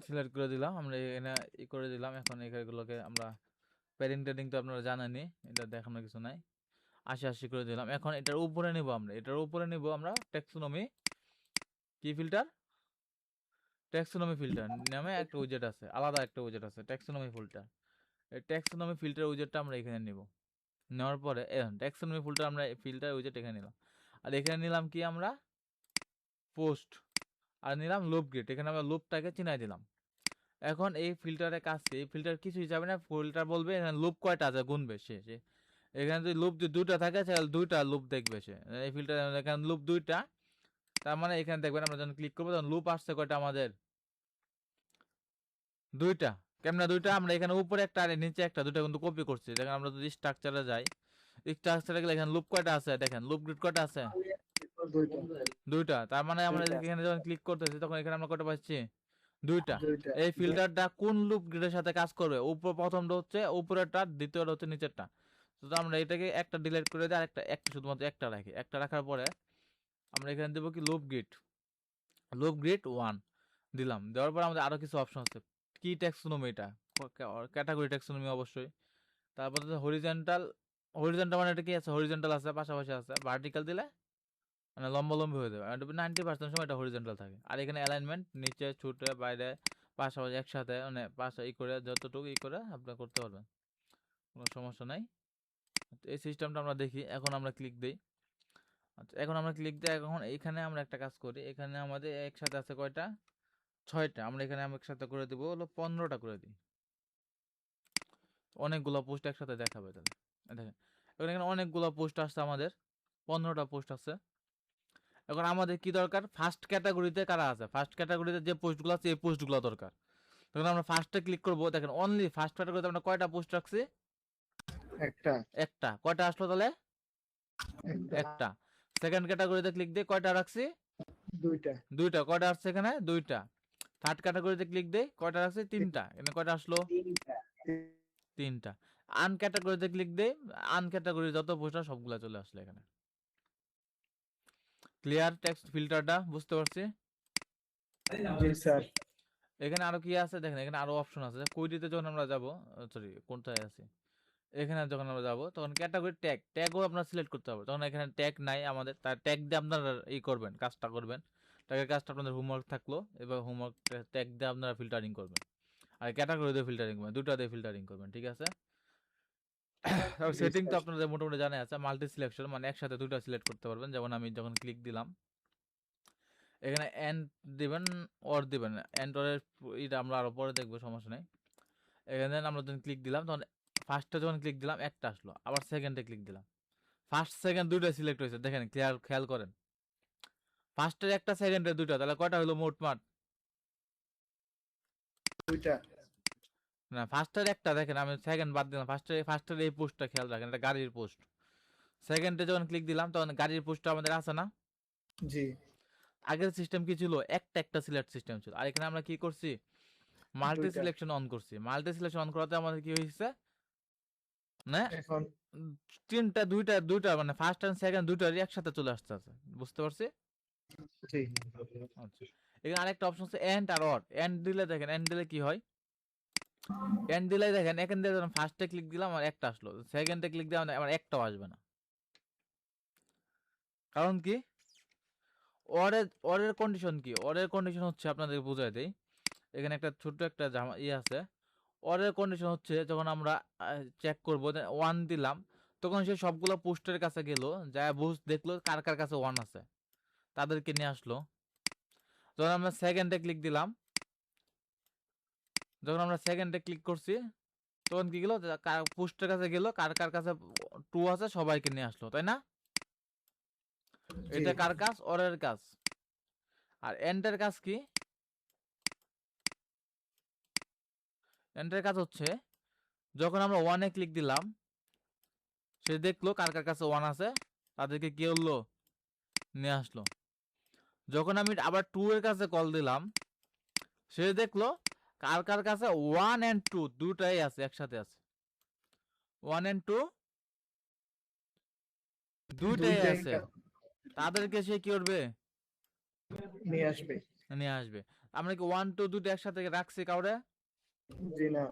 সিলেক্ট করে দিলাম, আমরা এখানে করে দিলাম। এখন এগুলোকে আমরা প্যাডিং ট্যাডিং তো আপনারা জানেনই, এটা দেখানোর কিছু নাই, 80 করে দিলাম। এখন এটার উপরে নিব আমরা ট্যাক্সোনমি কি ফিল্টার, ট্যাক্সোনমি ফিল্টার নামে একটা উইজেট আছে, আলাদা একটা উইজেট আছে ট্যাক্সোনমি ফিল্টার। এই ট্যাক্সোনমি ফিল্টার উইজেটটা আমরা এখানে নিব। নেওয়ার পরে ট্যাক্সোনমি ফিল্টার আমরা ফিল্টার উইজেট এখানে নিলাম, আর এখানে নিলাম কি আমরা পোস্ট, আর নিলাম লুপ গ্রিড, এখানে আমরা লুপটাকে চিনাই দিলাম। এখন এই ফিল্টারের কাজ কি, এই ফিল্টার কিছু হিসাবে না, ফিল্টার বলবে এখানে লুপ কয়টা আছে গুনবে সে। এখানে যদি লুপ যদি দুইটা থাকে তাহলে দুইটা লুপ দেখবে সে। এই ফিল্টার এখানে লুপ দুইটা, তার মানে এখানে দেখবেন আমরা যখন ক্লিক করবো তখন লুপ আসছে কয়টা আমাদের, দুইটা। কেমন দুইটা, আমরা এখানে উপরে একটা আর নিচে একটা, দুইটা কিন্তু কপি করছি। দেখেন আমরা যদি স্ট্রাকচারে যাই, স্ট্রাকচারে গেলে এখানে লুপ কয়টা আছে, দেখেন লুপ গ্রিড কয়টা আছে, দুইটা। তার মানে আমরা এখানে যখন ক্লিক করতেছি তখন এখানে আমরা কয়টা পাচ্ছি, দুইটা। এই ফিল্টারটা কোন লুপ গ্রিডের সাথে কাজ করবে, প্রথমটা হচ্ছে উপরেরটা, দ্বিতীয়টা হচ্ছে নিচেরটা। তো আমরা এটাকে একটা ডিলিট করে দিই, আর একটা শুধুমাত্র একটা রাখি। একটা রাখার পরে আমরা এখানে দেবো কি লুপ গ্রিড 1 দিলাম। দেওয়ার পর আমাদের আরো কিছু অপশন আছে, কি ট্যাক্সোনমি, এটা ক্যাটাগরি ট্যাক্সোনমি অবশ্যই। তারপর হরিজন্টাল মানে এটা কি আছে, হরিজন্টাল আছে, পাশাপাশি আছে। ভার্টিক্যাল দিলে মানে লম্বালম্বি হয়ে যাবে, 90% সময় এটা হরিজন্টাল থাকে। আর এখানে অ্যালাইনমেন্ট নিচে, ছুটে, বাইরে, পাশাপাশি, একসাথে, মানে পাশে করে যতটুকু করে আপনি করতে পারবেন, কোনো সমস্যা নাই। এই সিস্টেমটা আমরা দেখি। এখন আমরা ক্লিক দিই। আচ্ছা, এখন আমরা ক্লিক দিই। এখন এখানে আমরা একটা কাজ করি, এখানে আমাদের একসাথে আছে কয়টা, 6টা। আমরা এখানে একসাথে করে দিব হলো 15টা করে দিই, অনেকগুলো পোস্ট একসাথে দেখাবে তাহলে। দেখেন এখানে অনেকগুলো পোস্ট আসছে, আমাদের 15টা পোস্ট আছে। এখন আমাদের কি দরকার, ফার্স্ট ক্যাটাগরিতে কারা আছে, ফার্স্ট ক্যাটাগরিতে যে পোস্টগুলো আছে এই পোস্টগুলো দরকার। তখন আমরা ফার্স্টে ক্লিক করব। দেখেন অনলি ফার্স্ট ক্যাটাগরিতে আমরা কয়টা পোস্ট রাখছি, একটা। একটা। কয়টা আসলো তাহলে, একটা। সেকেন্ড ক্যাটাগরিতে ক্লিক দিয়ে কয়টা রাখছি? দুইটা। দুইটা। কয়টা আসছে এখানে? দুইটা। থার্ড ক্যাটাগরিতে ক্লিক দেই, কয়টা রাখছি? তিনটা। এখানে কয়টা আসলো? তিনটা। আন ক্যাটাগরিতে ক্লিক দেই, আন ক্যাটাগরি যত পোস্টার সবগুলা চলে আসলো এখানে। ক্লিয়ার টেক্সট ফিল্টারটা বুঝতে পারছি? জি স্যার। এখানে আরো কি আছে দেখেন, এখানে আরো অপশন আছে। কোয়েরিতে যখন আমরা যাব, সরি কোনটায় আছে, এখানে যখন আমরা যাব তখন ক্যাটাগরি ট্যাগও আপনার সিলেক্ট করতে হবে। তখন এখানে ট্যাগ নাই আমাদের, তার ট্যাগ দিয়ে আপনারা করবেন, কাজটা করবেন। ট্যাগের কাজটা আপনাদের হোমওয়ার্ক থাকলো, এবার হোমওয়ার্ক ট্যাগ দিয়ে আপনারা ফিল্টারিং করবেন। আর ক্যাটাগরি দিয়ে ফিল্টারিং করবেন, দুটা দিয়ে ফিল্টারিং করবেন, ঠিক আছে? জি সেটিং তো স্যার। আপনাদের মোটামুটি জানা আছে। মাল্টি সিলেকশন মানে একসাথে দুটো সিলেক্ট করতে পারবেন। যেমন আমি যখন ক্লিক দিলাম, এখানে এন্ড দিবেন, অর দিবেন। এন্ড অরের এটা আমরা আরো পরে দেখবো, সমস্যা নেই। এখানে আমরা যখন ক্লিক দিলাম তখন ফার্স্টে যখন ক্লিক দিলাম একটা আসলো, আবার সেকেন্ডে ক্লিক দিলাম, ফার্স্ট সেকেন্ড দুইটা সিলেক্ট হয়েছে। দেখেন খেয়াল করেন, ফার্স্টের একটা সেকেন্ডের দুইটা, তাহলে কয়টা হলো মোট মাঠ? দুইটা। না, ফার্স্টের একটা, দেখেন আমি সেকেন্ড বাদ দিলাম। ফার্স্টের এই পোস্টটা খেয়াল রাখেন, এটা গাড়ির পোস্ট। সেকেন্ডে যখন ক্লিক দিলাম তখন গাড়ির পোস্টটা আমাদের আছে না? জি। আগের সিস্টেম কি ছিল? একটা সিলেক্ট সিস্টেম ছিল। আর এখানে আমরা কি করছি? মাল্টি দুইটা। সিলেকশন অন করছি। মাল্টি সিলেকশন অন করাতে আমাদের কি হয়েছে না, এখন তিনটা দুইটা দুইটা মানে ফার্স্ট এন্ড সেকেন্ড দুইটারই একসাথে চলে আসতে আছে। বুঝতে পারছি? জি। আচ্ছা, এখানে আরেকটা অপশন আছে এন্ড আর অর। এন্ড দিলে দেখেন, এন্ড দিলে কি হয়? এন্ড দিলে দেখেন, এখান দিয়ে যখন ফার্স্টে ক্লিক দিলাম আমার একটা আসলো, সেকেন্ডে ক্লিক দিলাম আমার একটাও আসবে না। কারণ কি? অরের কন্ডিশন কি? অরের কন্ডিশন হচ্ছে, আপনাদের বুঝাই দেই। এখানে একটা ছোট্ট একটা আছে। অরের কন্ডিশন হচ্ছে যখন আমরা চেক করবো, ওয়ান দিলাম, তখন সে সবগুলো পোস্টের কাছে গেল, যা দেখলো কার কার কাছে ওয়ান আছে, তাদেরকে নিয়ে আসলো। যখন আমরা সেকেন্ডে ক্লিক দিলাম, যখন আমরা সেকেন্ডে ক্লিক করছি, তখন কি গেল, পোস্টের কাছে গেল, কার কার কাছে টু আছে সবাইকে নিয়ে আসলো, তাই না? জি। এটা কার কাজ? অরের কাজ। আর এন্ডের কাজ কি? এন্ডের কাজ হচ্ছে যখন আমরা ওয়ানে ক্লিক দিলাম, সে দেখলো কার কার কাছে ওয়ান আছে, তাদেরকে কি হলো, নিয়ে আসলো। যখন আমি আবার টু এর কাছে কল দিলাম, সে দেখলো কার কার কাছে ওয়ান এন্ড টু দুটাই আছে, একসাথে আছে। ওয়ান এন্ড টু দুইটাই দুইটাই আছে, তাদেরকে সে কি করবে, নিয়ে আসবে। নিয়ে আসবে। আমরা কি ওয়ান টু দুটো একসাথে রাখছি কাউরে? জি না।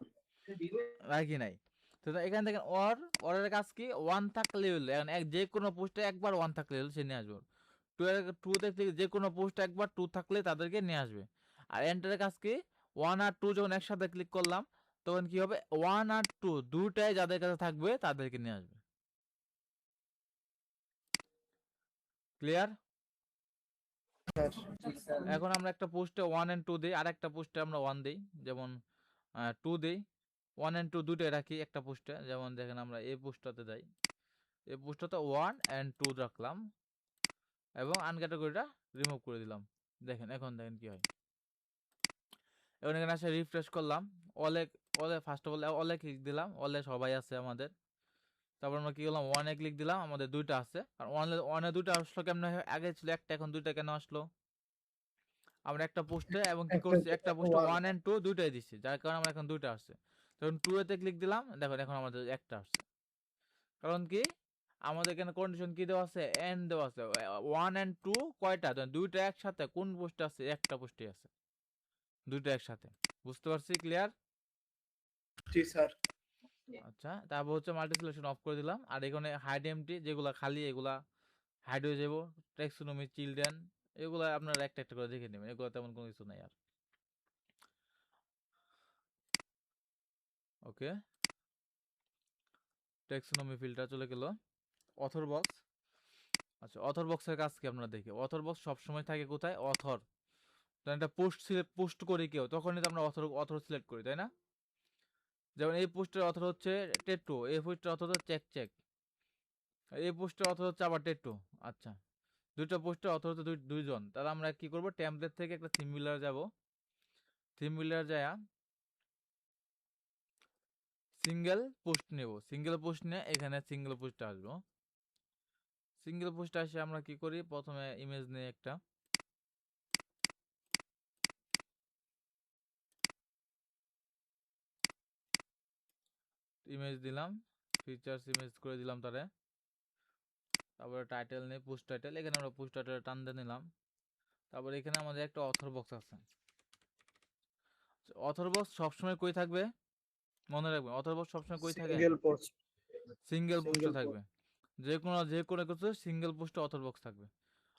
রাখি নাই। তো এখান থেকে অরের কাজ কি? ওয়ান থাকলে হলো, এখন যে কোনো পোস্টে একবার ওয়ান থাকলে হলো সে নিয়ে আসবে। টু তে যে কোনো পোস্টে একবার টু থাকলে তাদেরকে নিয়ে আসবে। আর এন্টারের কাজ কি? ওয়ান আর টু যখন একসাথে ক্লিক করলাম, তখন কি হবে, ওয়ান আর টু দুটাই যাদের কাছে থাকবে তাদেরকে নিয়ে আসবে। ক্লিয়ার? স্যার। এখন আমরা একটা পোস্টে ওয়ান এন্ড টু দিই, আর একটা পোস্টে আমরা ওয়ান দিই, যেমন টু দিই। ওয়ান এন্ড টু দুটোই রাখি একটা পোস্টে, যেমন দেখেন আমরা এই পোস্টটাতে যাই, এই পোস্টটাতে ওয়ান এন্ড টু রাখলাম এবং আনক্যাটাগরিটা রিমুভ করে দিলাম। দেখেন এখন দেখেন কি হয়। এখন এখানে আসে রিফ্রেশ করলাম, অলে অলে ফার্স্ট অফ অল অলে ক্লিক দিলাম, অলে সবাই আছে আমাদের। তারপর আমরা কি করলাম, ওয়ানে ক্লিক দিলাম, আমাদের দুইটা আছে। আর ওয়ানে দুইটা আসলো কেমনে? আগে ছিল একটা, এখন দুইটা কেন আসলো? আমরা একটা পোস্টে এবং কি একটা করছি, একটা পোস্টে ওয়ান। ওয়ান এন্ড টু দুইটাই দিচ্ছি, যার কারণে আমরা এখন দুইটা আসছে। তখন টু এতে ক্লিক দিলাম, দেখুন এখন আমাদের একটা আসছে। কারণ কি? আমাদের এখানে কন্ডিশন কি দেওয়া আছে? এন্ড দেওয়া আছে। ওয়ান এন্ড টু কয়টা? দুইটা একসাথে কোন পোস্টে আছে? একটা পোস্টে আছে, দুইটা একসাথে। বুঝতে পারছি? ক্লিয়ার? জি স্যার। আচ্ছা, তারপর হচ্ছে মাল্টি সিলেকশন অফ করে দিলাম। আর এখানে হাইড এমটি যেগুলা খালি, এগুলা হাইড হয়ে যাব। টেক্সোনমি, চিলড্রেন, এগুলা আপনারা একটা একটা করে দেখে নেবেন, এগুলো তেমন কোনো কিছু নাই আর। ওকে, টেক্সোনমি ফিল্টার চলে গেল। Author box. আচ্ছা, অথর বক্সের কাজ কি আপনারা দেখি। অথর বক্স সবসময় থাকে কোথায়? অথর। তখন একটা পোস্ট করি কেউ, তখনই তো আমরা অথর সিলেক্ট করি, তাই না? যেমন এই পোস্টের অথর হচ্ছে টেটু, এই পোস্টের অথর হচ্ছে চেক চেক, এই পোস্টের অথর হচ্ছে আবার টেটু। আচ্ছা, দুইটা পোস্টের অথর হচ্ছে দুইজন। তাহলে আমরা কি করব, টেমপ্লেট থেকে একটা থিম বিল্ডার যাব, থিম বিল্ডার যায় সিঙ্গেল পোস্ট নেব, সিঙ্গেল পোস্ট নিয়ে এখানে সিঙ্গেল পোস্টে আসবো। সিঙ্গেল পোস্টে আসে আমরা কি করি, প্রথমে ইমেজ নিয়ে একটা ইমেজ দিলাম, ফিচার্স ইমেজ করে দিলাম তারে। তারপরে টাইটেল নেই, পোস্ট টাইটেল, এখানে আমরা পোস্ট টাইটেল টান দিয়ে নিলাম। তারপরে এখানে আমাদের একটা অথর বক্স আছে। অথর বক্স সবসময় কই থাকবে, মনে রাখবেন, অথর বক্স সবসময় কই থাকে, সিঙ্গেল পোস্ট, সিঙ্গেল পোস্টে সিঙ্গেল থাকবে। পোস্ট। যে কোনো কিছু সিঙ্গেল পোস্টে অথর বক্স থাকবে।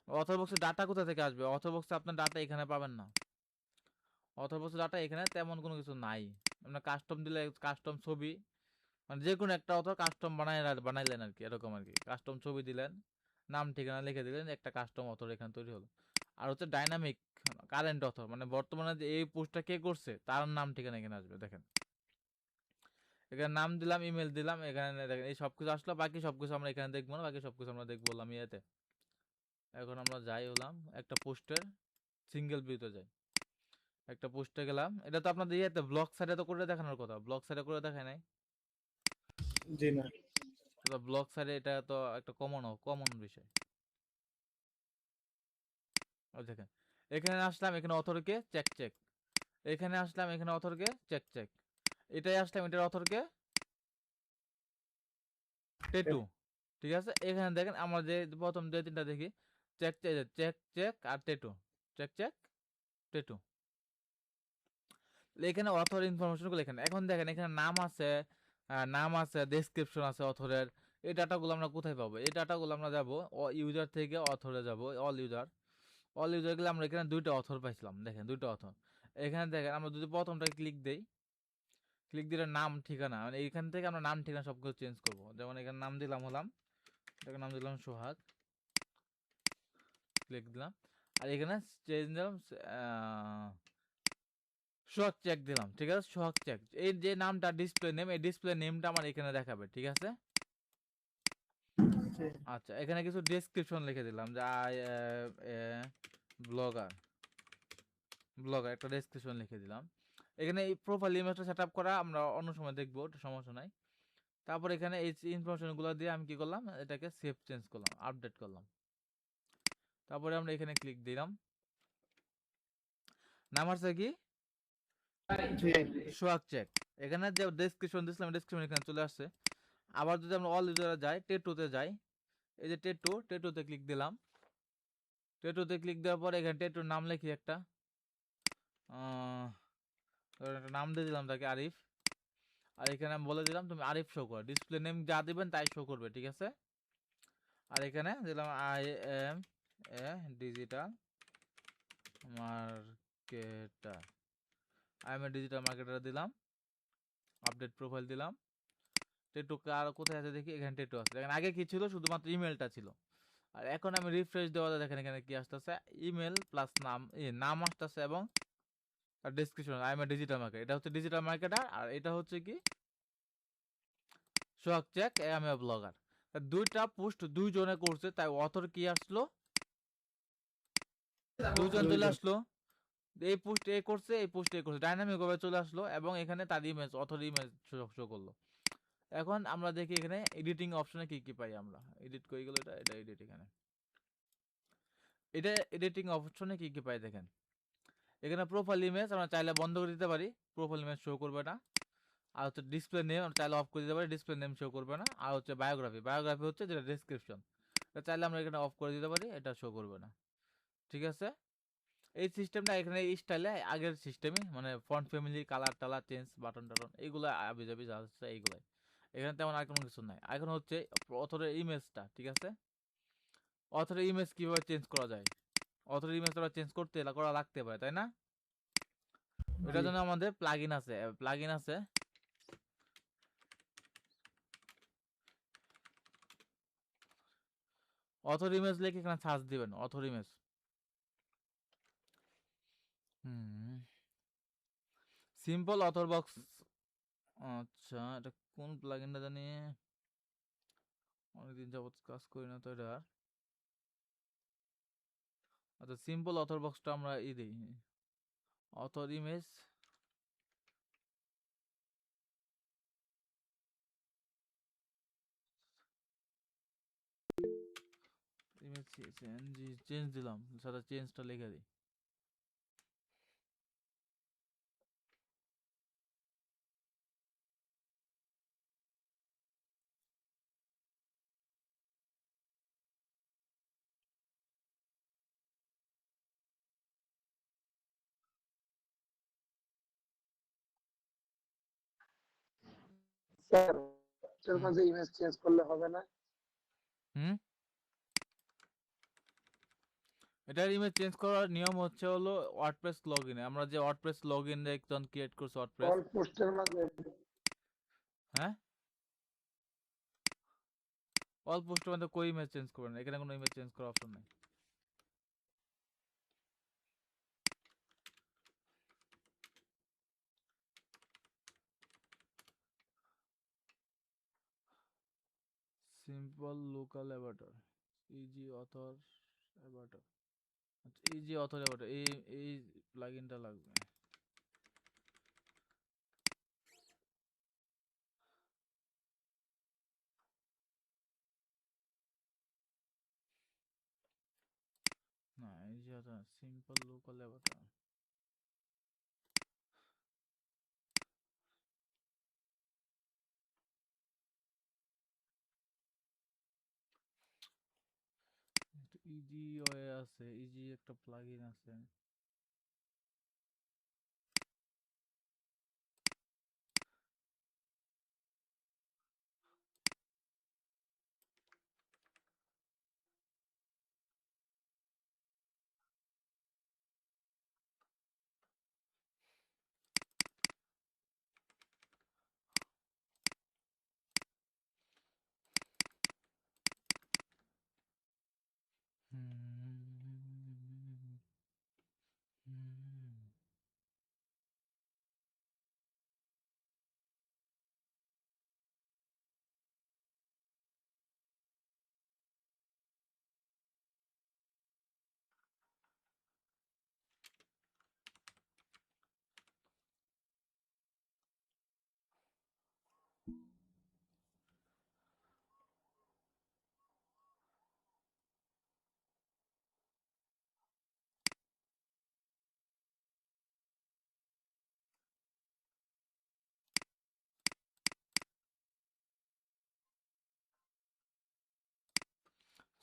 অথর বক্সে ডাটা কোথা থেকে আসবে, অথর বক্সে আপনার ডাটা এখানে পাবেন না। অথর বক্সে ডাটা এখানে তেমন কোনো কিছু নাই। আপনার কাস্টম দিলে কাস্টম ছবি, মানে যে কোনো একটা অথর কাস্টম বানাইলেন আর কি, এরকম আর কি। কাস্টম ছবি দিলেন, নাম ঠিকানা লিখে দিলেন, একটা কাস্টম অথর এখানে তৈরি হলো। আর হচ্ছে ডাইনামিক কারেন্ট অথর, মানে বর্তমানে যে এই পোস্টটা কে করছে তার নাম ঠিকানা এখানে আসবে। দেখেন এখানে নাম দিলাম, ইমেল দিলাম, এখানে দেখেন এই সবকিছু আসলো। বাকি সবকিছু আমরা এখানে দেখবো না, বাকি সবকিছু আমরা দেখবো বললাম ইয়েতে। এখন আমরা যাই হলাম একটা পোস্টের সিঙ্গেল ভিউতে যাই, একটা পোস্টে গেলাম। এটা তো আপনাদের ইয়েতে ব্লগ সাইডে তো করে দেখানোর কথা, ব্লগ সাইডে করে দেখায় নাই। জি না। তো ব্লগ সাইডে এটা তো একটা কমন বিষয়। ওই দেখেন এখানে আসলাম, এখানে অথরকে চেক চেক, এখানে আসলাম, এখানে অথরকে চেক চেক, এটাই আসলাম, এটার অথরকে টেটু। ঠিক আছে, এখানে দেখেন আমরা যে প্রথম যে তিনটা দেখি, চেক চেক চেক চেক আর টেটু, চেক চেক টেটু। এখানে অথর ইনফরমেশন গুলো এখানে। এখন দেখেন এখানে নাম আছে, ডেসক্রিপশন আছে অথরের। এই ডাটাগুলো আমরা কোথায় পাবো? এই ডাটাগুলো আমরা যাবো ইউজার থেকে অথরে যাব, অল ইউজার গেলে আমরা এখানে দুইটা অথর পাইছিলাম। দেখেন দুইটা অথর এখানে। দেখেন আমরা যদি প্রথমটা ক্লিক দেই, ক্লিক দিলে নাম ঠিকানা, মানে এইখান থেকে আমরা নাম ঠিকানা সবকিছু চেঞ্জ করবো। যেমন এখানে নাম দিলাম এটাকে নাম দিলাম সোহাগ, ক্লিক দিলাম। আর এখানে চেঞ্জ দিলাম সোহাগ চেক দিলাম। ঠিক আছে, সোহাগ চেক, এই যে নামটা ডিসপ্লে নেম, এই ডিসপ্লে নেমটা আমার এখানে দেখাবে। ঠিক আছে, জি। আচ্ছা এখানে কিছু ডেসক্রিপশন লিখে দিলাম যে আই ব্লগার, ব্লগার একটা ডেসক্রিপশন লিখে দিলাম। এখানে এই প্রোফাইল ইমেজটা সেট আপ করা আমরা অন্য সময় দেখবো, ওটা সমস্যা নাই। তারপর এখানে এই ইনফরমেশন গুলো দিয়ে আমি কি করলাম, এটাকে সেভ চেঞ্জ করলাম, আপডেট করলাম। তারপরে আমরা এখানে ক্লিক দিলাম, নাম আসছে কি জি। সোহাগ চেক। এখানে যে ডেসক্রিপশন দিয়েছিলাম, ডেসক্রিপশন এখানে চলে আসছে। আবার যদি আমরা অল ইউজারে যাই, টেটুতে যাই, এই যে টেটুতে ক্লিক দিলাম। টেটুতে ক্লিক দেওয়ার পরে এখানে টেটুর নাম লিখি একটা, ধরেন একটা নাম দিয়ে দিলাম তাকে আরিফ। আর এখানে আমি বলে দিলাম তুমি আরিফ শো করো, ডিসপ্লে নেম যা দিবেন তাই শো করবে। ঠিক আছে, আর এখানে দিলাম I am a digital marketer, I am a digital marketer দিলাম, আপডেট প্রোফাইল দিলাম। টেটু আর কোথায় আছে দেখি, এখানে টেটু আছে। দেখেন আগে কি ছিল, শুধুমাত্র ইমেলটা ছিল। আর এখন আমি রিফ্রেশ দেওয়া, দেখেন এখানে কি আসতেছে, ইমেল প্লাস নাম, নাম আসতেছে এবং আর description I am a digital market, এটা হচ্ছে ডিজিটাল মার্কেটার, আর এটা হচ্ছে কি Sohag check I am a blogger. দুইটা পোস্ট দুইজনে করছে, তাই অথর কি আসলো, দুইজন চলে দুইজন। আসলো। এই পোস্ট এ করছে, এই পোস্ট এ করছে, ডাইনামিক ভাবে চলে আসলো এবং এখানে তার ইমেজ, অথর ইমেজ শো করলো। এখন আমরা দেখি এখানে এডিটিং অপশনে কি কি পাই আমরা। এডিট করে গেল, এটা এডিট, এখানে এটা এডিটিং অপশনে কি কি পাই দেখেন। এখানে প্রোফাইল ইমেজ আমরা চাইলে বন্ধ করে দিতে পারি, প্রোফাইল ইমেজ শো করবে না। আর হচ্ছে ডিসপ্লে নেম আমরা চাইলে অফ করে দিতে পারি, ডিসপ্লে নেম শো করবে না। আর হচ্ছে বায়োগ্রাফি হচ্ছে যেটা ডেসক্রিপশন, এটা চাইলে আমরা এখানে অফ করে দিতে পারি, এটা শো করবে না। ঠিক আছে, এই সিস্টেমটা এখানে এই স্টাইলে আগের সিস্টেমে, মানে ফন্ট ফ্যামিলি, কালার টালার চেঞ্জ, বাটন টাটন এইগুলো আবি যাবি যা হচ্ছে এইগুলাই। এখানে তেমন আর কোনো কিছু নাই। এখন হচ্ছে অথরের ইমেজটা। ঠিক আছে, অথরের ইমেজ কিভাবে চেঞ্জ করা যায়, অথরের ইমেজ তোরা চেঞ্জ করতে করা লাগতে পারে, তাই না? জি। এটার জন্য আমাদের প্লাগইন আছে। অথর ইমেজ লিখে এখানে সার্চ দিবেন, অথর ইমেজ। হুম, সিম্পল অথর বক্স। আচ্ছা এটা কোন প্লাগইনটা জানি, অনেকদিন যাবত কাজ করি না তো এটা। আচ্ছা সিম্পল অথর বক্সটা আমরা দিই, অথর ইমেজ, সিএনজি চেঞ্জ দিলাম, সাথে চেঞ্জটা লিখে দিই। স্যার এর হুম মাঝে ইমেজ চেঞ্জ করলে হবে না? হুম এটার ইমেজ চেঞ্জ করার নিয়ম হচ্ছে হলো ওয়ার্ডপ্রেস লগইনে, আমরা যে ওয়ার্ডপ্রেস লগইন একজন ক্রিয়েট করছি ওয়ার্ডপ্রেস। অল পোস্টের মাঝে হ্যাঁ, অল পোস্টের মধ্যে কই ইমেজ চেঞ্জ করবেন, এখানে কোনো ইমেজ চেঞ্জ করার অপশন নাই। Simple local Avatar, easy author Avatar. আচ্ছা ইজি অথর অ্যাভাটার, এই প্লাগইনটা লাগবে। না easy author, simple local Avatar. Easy way আছে, ইজি একটা প্লাগইন আছে। হুম হুম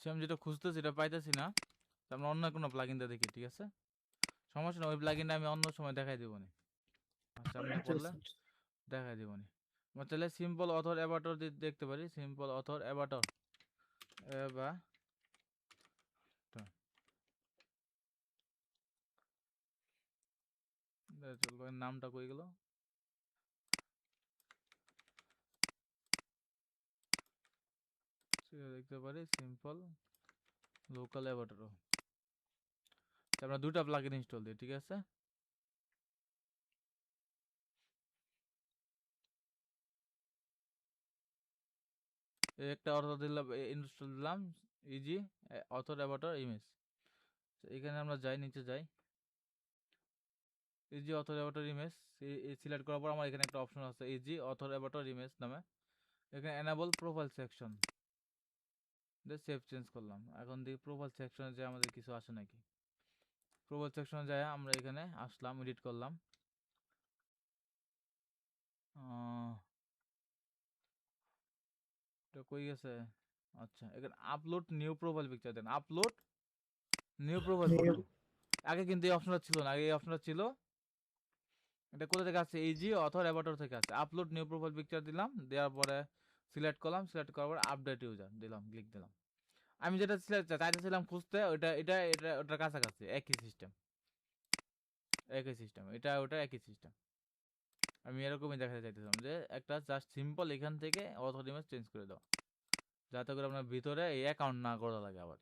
সে আমি যেটা খুঁজতেছি এটা পাইতেছি না, তো আমরা অন্য কোনো প্লাগইনটা দেখি, ঠিক আছে? সমস্যা না, ওই প্লাগইনটা আমি অন্য সময় দেখাই দিব নি, সামনে আচ্ছা পড়লে স্যার। দেখাই দিব নি। আমরা তাহলে সিম্পল অথর অ্যাভাটার দেখতে পারি, সিম্পল অথর অ্যাভাটার বা চলবে, নামটা কই গেল? দেখতে পারি সিম্পল লোকাল অ্যাভাটারও। আমরা দুটা প্লাগইন ইনস্টল দিই, ঠিক আছে? এই একটা অথর দিলাম, ইনস্টল দিলাম, ইজি অথর অ্যাভাটার ইমেজ। এখানে আমরা যাই, নিচে যাই, easy author Avatar image select করার পর আমার এখানে একটা অপশন আছে ইজি অথর অ্যাভাটার ইমেজ নামে, এখানে এনাবল প্রোফাইল সেকশন দিয়ে সেভ চেঞ্জ করলাম। এখন দেখি প্রোফাইল সেকশনে যে আমাদের কিছু আসে নাকি। প্রোফাইল সেকশনে যায় আমরা এখানে আসলাম, এডিট করলাম। এটা কই গেছে? আচ্ছা এখানে আপলোড নিউ প্রোফাইল পিকচার দেন, আপলোড নিউ প্রোফাইল ফটো। আগে কিন্তু এই অপশনটা ছিল না, আগে এই অপশনটা ছিল, এটা কোথা থেকে আসছে? ইজি অথর অ্যাভাটার থেকে আসছে। আপলোড নিউ প্রোফাইল পিকচার দিলাম, দেওয়ার পরে সিলেক্ট করলাম, সিলেক্ট করার পর আপডেট ইউজার দিলাম, ক্লিক দিলাম। আমি যেটা চাইতেছিলাম খুঁজতে, ওটা এটা এটা ওটার কাছাকাছি, একই সিস্টেম, একই সিস্টেম, এটা ওটা একই সিস্টেম। আমি এরকমই দেখাতে চাইতেছিলাম যে একটা জাস্ট সিম্পল এখান থেকে অথর ইমেজ চেঞ্জ করে দাও, যাতে করে আপনার ভিতরে এই অ্যাকাউন্ট না করা লাগে আবার।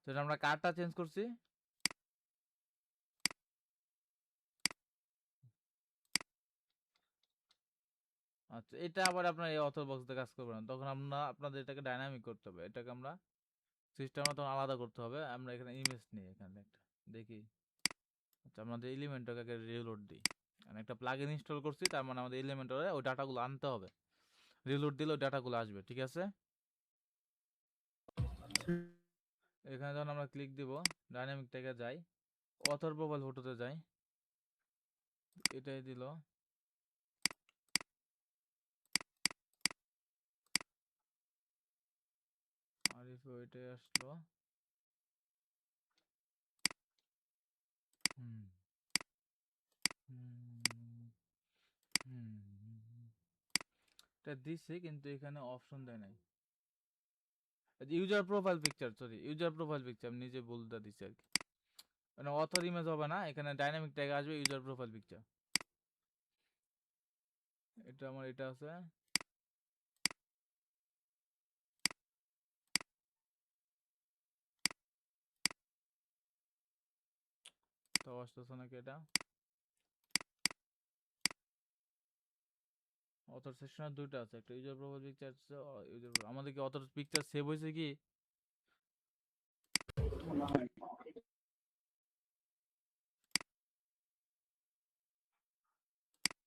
সেটা আমরা কার্ডটা চেঞ্জ করছি। আচ্ছা এটা আবার আপনার এই অথর বক্সে কাজ করবে না, তখন আমরা আপনাদের এটাকে ডাইনামিক করতে হবে, এটাকে আমরা সিস্টেমটা তখন আলাদা করতে হবে। আমরা এখানে ইমেজ নিই, এখানে একটা দেখি। আচ্ছা আমাদের এলিমেন্টটাকে রিলোড দিই, মানে একটা প্লাগইন ইনস্টল করছি, তার মানে আমাদের এলিমেন্টরে ওই ডাটাগুলো আনতে হবে, রিলোড দিলে ওই ডাটাগুলো আসবে, ঠিক আছে? এখানে যখন আমরা ক্লিক দিব, ডাইনামিক ট্যাগে যাই, অথর প্রোফাইল ফটোতে যাই, এটাই দিল। আরিফ ওইটাই আসলো। হুম হুম হুম এটা দিছি, কিন্তু এখানে অপশন দেয় নাই। User profile picture, sorry, user profile picture, আমি নিজে ভুলটা দিছি আর কি। মানে অথর ইমেজ হবে না, এখানে ডাইনামিক ট্যাগ আসবে ইউজার প্রোফাইল পিকচার। এটা আমার এটা আছে। তো আসতেছে নাকি এটা? অথর সেকশনের দুইটা আছে, একটা ইউজার প্রোফাইল পিকচার আছে, ইউজার আমাদের কি অথর পিকচার সেভ হয়েছে কি? মনে হয়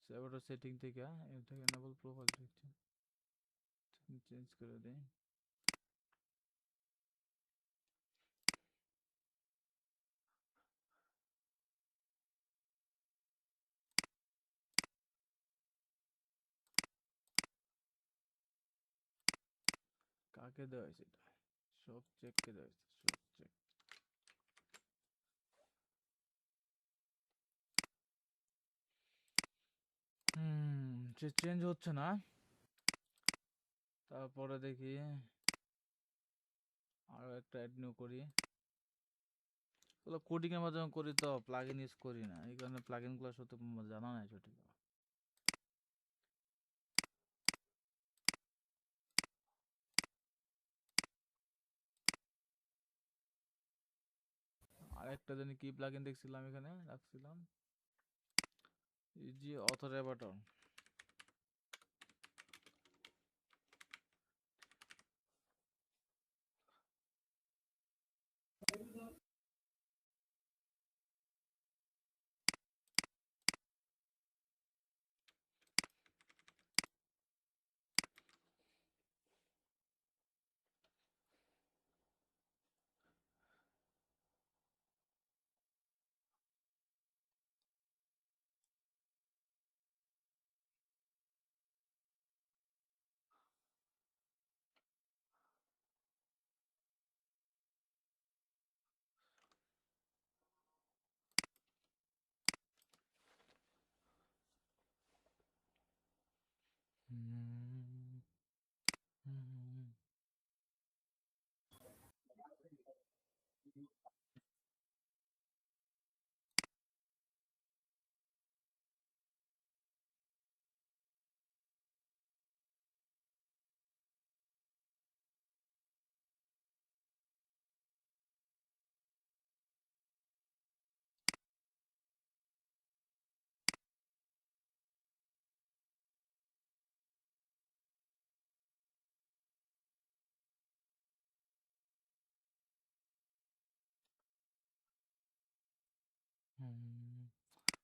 সেভ সেটিং থেকে এর থেকে এনেবল প্রোফাইল পিকচার চেঞ্জ করে দেই। কাকে দেওয়া হয়েছে এটা? সব চেক কে দেওয়া হয়েছে? সব চেক। চেঞ্জ হচ্ছে না। তারপরে দেখি আরো একটা অ্যাড নিউ করি। কোডিং এর মাধ্যমে করি তো প্লাগইন ইউজ করি না, এই কারণে প্লাগইন গুলো সত্যি জানা নাই সঠিক। আরেকটা জানি কি প্লাগইন দেখছিলাম, এখানে রাখছিলাম, ইজি অথর অ্যাভাটার।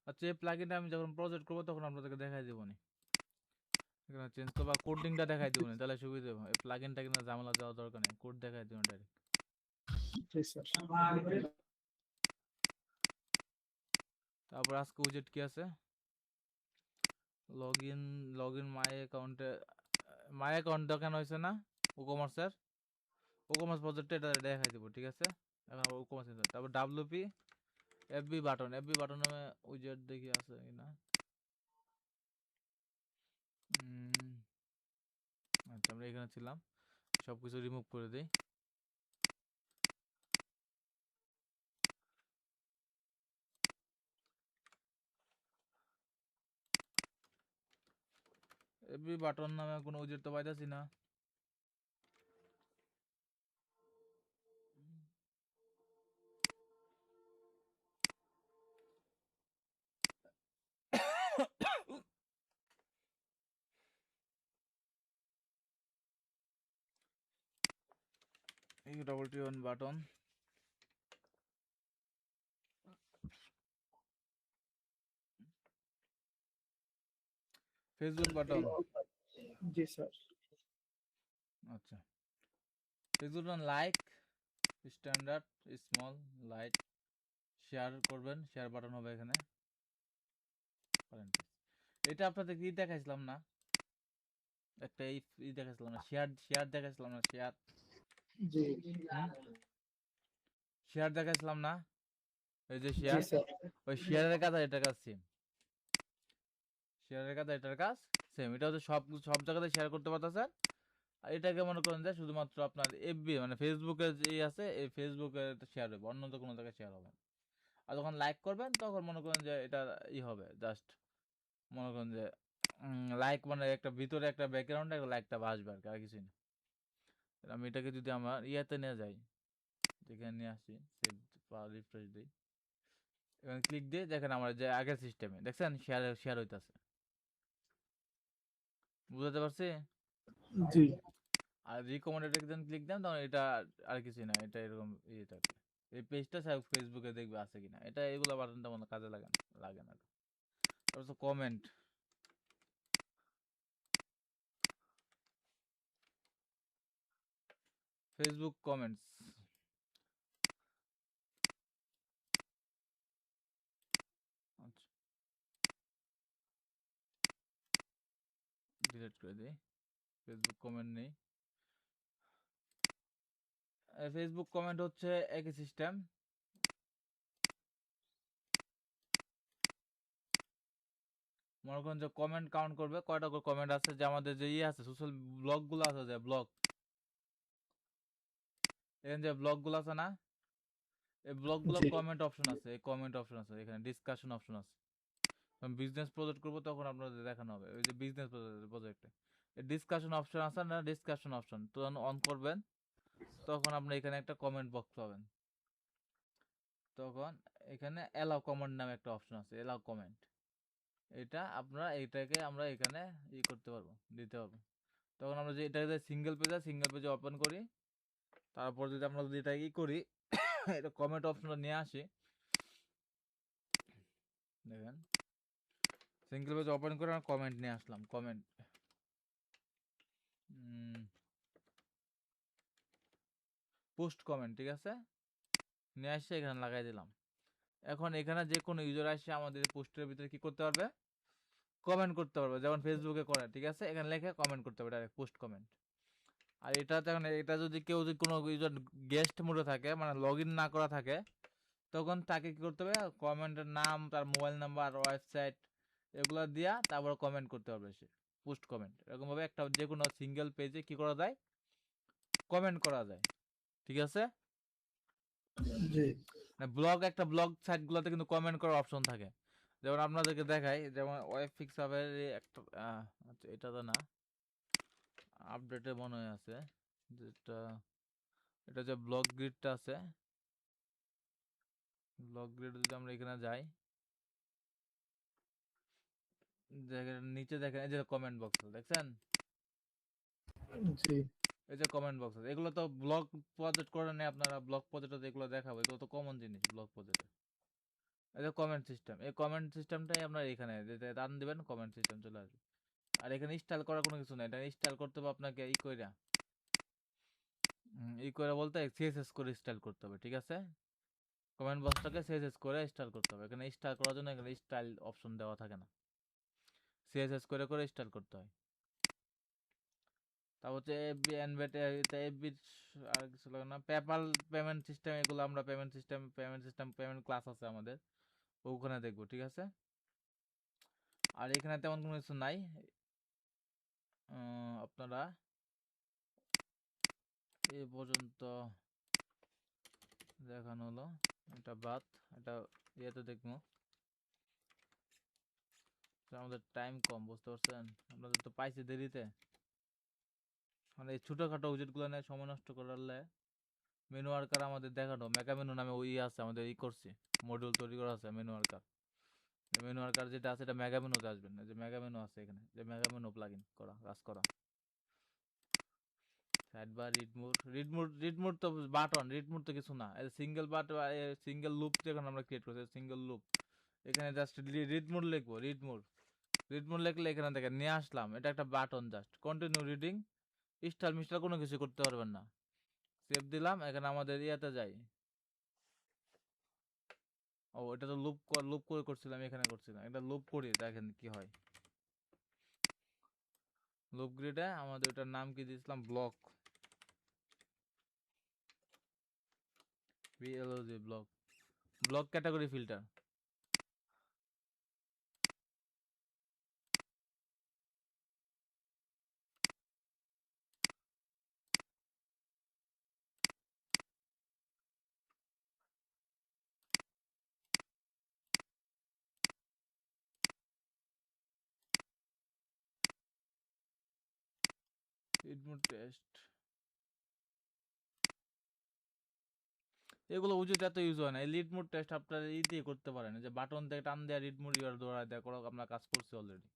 আচ্ছা, এই প্লাগইনটা আমি যখন প্রজেক্ট করবো তখন আপনাদেরকে দেখাই দিব নি। এখানে চেঞ্জ করবা, কোডিংটা দেখাই দিব নি, তাহলে সুবিধা হবে। এই প্লাগইনটা কিন্তু ঝামেলা দেওয়ার দরকার নেই, কোড দেখাই দিব ডাইরেক্ট। জি স্যার। তারপর আজকে উইজেট কি আছে? লগইন, লগইন মাই অ্যাকাউন্টে, মাই অ্যাকাউন্ট দেখানো হয়েছে না ওকমার্সের? ওকমার্স প্রজেক্টে এটা দেখাই দিব, ঠিক আছে? এখন আবার ওকমার্স, তারপর WP FB button, FB button নামে উইজেট দেখি আছে কিনা। আচ্ছা, আমরা এখানে ছিলাম, সবকিছু রিমুভ করে দিই। এফবি বাটন নামে কোনো উইজেট তো পাইতাছি না। এই double T one button, Facebook button. জি স্যার। আচ্ছা, Facebook button like, standard small light share করবেন, শেয়ার বাটন হবে এখানে। এটা আপনাদের কি দেখাইছিলাম না, একটা এই দেখাইছিলাম না, শেয়ার শেয়ার দেখাইছিলাম না, শেয়ার জি শেয়ার দেখাইছিলাম না, এই যে জি শেয়ার, স্যার ওই শেয়ারের কাজ আর এটার কাজ সেম, শেয়ারের কাজ এটার কাজ সেম। এটা হচ্ছে সব সব জায়গাতে শেয়ার করতে পারতেছেন। আর এটাকে মনে করেন যে শুধুমাত্র আপনার এফবি মানে ফেসবুকের যে আছে এই ফেসবুকে শেয়ার হবে, অন্য তো কোনো জায়গায় শেয়ার হবে না। আর যখন লাইক করবেন তখন মনে করেন যে এটা হবে জাস্ট মনে করেন যে লাইক মানে একটা ভিতরে একটা ব্যাকগ্রাউন্ডে একটা লাইকটা আসবে আর কি, আর কিছুই না। আমি এটাকে যদি আমার ইয়াতে নিয়ে যাই, যেখানে নিয়ে আসি, রিফ্রেশ দিই, এখানে ক্লিক দিয়ে দেখেন আমার যে আগের সিস্টেমে দেখছেন শেয়ার শেয়ার হইতাছে, বুঝতে পারছি। জি আর রিকমেন্ডেড ক্লিক দেন তখন এটা আর কিছুই না, এটা এরকম ইয়ে থাকে। এই পেজটা ফেসবুকে দেখবে আছে কিনা, এটা এগুলো বাটনটা মনে কাজে লাগে না, লাগে না। তারপর কমেন্ট, ফেসবুক কমেন্টস, আচ্ছা ডিলিট করে দিই, ফেসবুক কমেন্ট নেই। ফেসবুক কমেন্ট হচ্ছে একই সিস্টেম, মনে করেন যে কমেন্ট কাউন্ট করবে কয়টা করে কমেন্ট আছে, যে আমাদের যে ইয়ে আছে সোশ্যাল ব্লগ গুলো আছে, যে ব্লগ, এখানে যে ব্লগ গুলো আছে না, এই ব্লগ গুলো জি কমেন্ট অপশন আছে, এই কমেন্ট অপশন আছে, এখানে ডিসকাশন অপশন আছে। বিজনেস প্রজেক্ট করবো তখন আপনাদের দেখানো হবে, ওই যে বিজনেস প্রজেক্টে ডিসকাশন অপশন আছে না, ডিসকাশন অপশন তখন অন করবেন, তখন আপনি এখানে একটা কমেন্ট বক্স পাবেন। তখন এখানে অ্যালাউ কমেন্ট নামে একটা অপশন আছে, অ্যালাউ কমেন্ট, এটা আপনারা এইটাকে আমরা এখানে ই করতে পারবো, দিতে পারবো। তখন আমরা যে এটাকে সিঙ্গেল পেজে ওপেন করি, তারপর যদি আমরা যদি এটা ই করি এটা কমেন্ট অপশনটা নিয়ে আসি, দেখেন সিঙ্গেল পেজ ওপেন করে আমরা কমেন্ট নিয়ে আসলাম, কমেন্ট পোস্ট কমেন্ট, ঠিক আছে, নিয়ে আসছে এখানে লাগাই দিলাম। এখন এখানে যে কোনো ইউজার আসে আমাদের পোস্টের ভিতরে কি করতে পারবে, কমেন্ট করতে পারবে, যেমন ফেসবুকে করে, ঠিক আছে, এখানে লিখে কমেন্ট করতে পারবে ডাইরেক্ট পোস্ট কমেন্ট। আর এটা এখন এটা যদি কেউ যদি কোনো ইউজার গেস্ট মোডে থাকে মানে লগ ইন না করা থাকে, তখন তাকে কি করতে হবে, কমেন্টের নাম, তার মোবাইল নাম্বার, ওয়েবসাইট এগুলো দিয়া তারপর কমেন্ট করতে পারবে সে, পোস্ট কমেন্ট। এরকমভাবে একটা যে কোনো সিঙ্গেল পেজে কি করা যায়, কমেন্ট করা যায়, ঠিক আছে। জি ব্লগ একটা ব্লগ সাইটগুলোতে কিন্তু কমেন্ট করার অপশন থাকে, যেমন আপনাদেরকে দেখাই, যেমন ওয়েব ফিক্স হাবের একটা আচ্ছা এটা তো না, আপডেটে মনে হয় আছে যেটা, এটা যে ব্লগ গ্রিডটা আছে, ব্লগ গ্রিড যদি আমরা এখানে যাই, দেখেন নিচে দেখেন এই যে কমেন্ট বক্স দেখছেন, জি এই যে কমেন্ট বক্স আছে, এগুলো তো ব্লগ প্রজেক্ট করে নেই আপনারা, ব্লগ প্রজেক্টে এগুলো দেখাবো, এগুলো তো কমন জিনিস ব্লগ প্রজেক্টে। এই যে কমেন্ট সিস্টেম, এই কমেন্ট সিস্টেমটাই আপনার এখানে টান দিবেন, কমেন্ট সিস্টেম চলে আসবে। আর এখানে ইনস্টল করার কোনো কিছু নাই, এটা ইনস্টল করতে হবে আপনাকে ই কইরা, ই করে বলতে সিএসএস করে ইনস্টল করতে হবে, ঠিক আছে। কমেন্ট বক্সটাকে সিএসএস করে ইনস্টল করতে হবে, এখানে ইনস্টল করার জন্য এখানে স্টাইল অপশন দেওয়া থাকে না, সিএসএস করে করে ইনস্টল করতে হয়। তারপর হচ্ছে এফবি এনভেট, এফবি আর কিছু লাগে না, পেপাল পেমেন্ট সিস্টেম, এগুলো আমরা পেমেন্ট ক্লাস আছে আমাদের, ওখানে দেখবো, ঠিক আছে। আর এখানে তেমন কোনো কিছু নাই, আপনারা এই পর্যন্ত দেখানো হলো, এটা বাদ, এটা ইয়েতে দেখবো, আমাদের টাইম কম, বুঝতে পারছেন, আপনাদের তো পাইছি দেরিতে, মানে এই ছোটোখাটো উইজেটগুলো নিয়ে সময় নষ্ট করলে, মেনু ওয়ার্কার আমাদের দেখানো, মেগা মেনু নামে ওই আছে আমাদের, ই করছি মডিউল তৈরি করা আছে মেনু ওয়ার্কার, মেনু ওয়ার্কার যেটা আছে এটা মেগা মেনুতে আসবেন না, যে মেগা মেনু আছে এখানে, যে মেগা মেনু প্লাগইন করা কাজ করা, সাইড বার রিড মোড তো বাটন, রিড মোড তো কিছু না, সিঙ্গেল বাটন, সিঙ্গেল লুপ যখন আমরা ক্রিয়েট করছি সিঙ্গেল লুপ, এখানে জাস্ট রিড মোড লিখবো, রিড মোড লিখলে এখানে দেখেন নিয়ে আসলাম, এটা একটা button, just continue reading, style মিস্টাইল কোনো কিছু করতে পারবেন না, সেভ দিলাম, এখানে আমাদের ইয়াতে যাই। ও এটা তো লুপ করে করছিলাম, এখানে করছিলাম, এটা লুপ করি দেখেন কি হয়। লুপ গ্রিডে আমাদের ওটার নাম কি দিয়েছিলাম, block, B L O G block, block category filter. ইডমোড টেস্ট, এগুলো উচিত এত ইউজ হয় না। এই লিড মোড টেস্ট আপনার ই দিয়ে করতে পারেন, যে বাটন দিয়ে টান দেওয়া রিড মোড ইউর দৌড়ায় দেওয়া করো, আমরা কাজ করছি অলরেডি।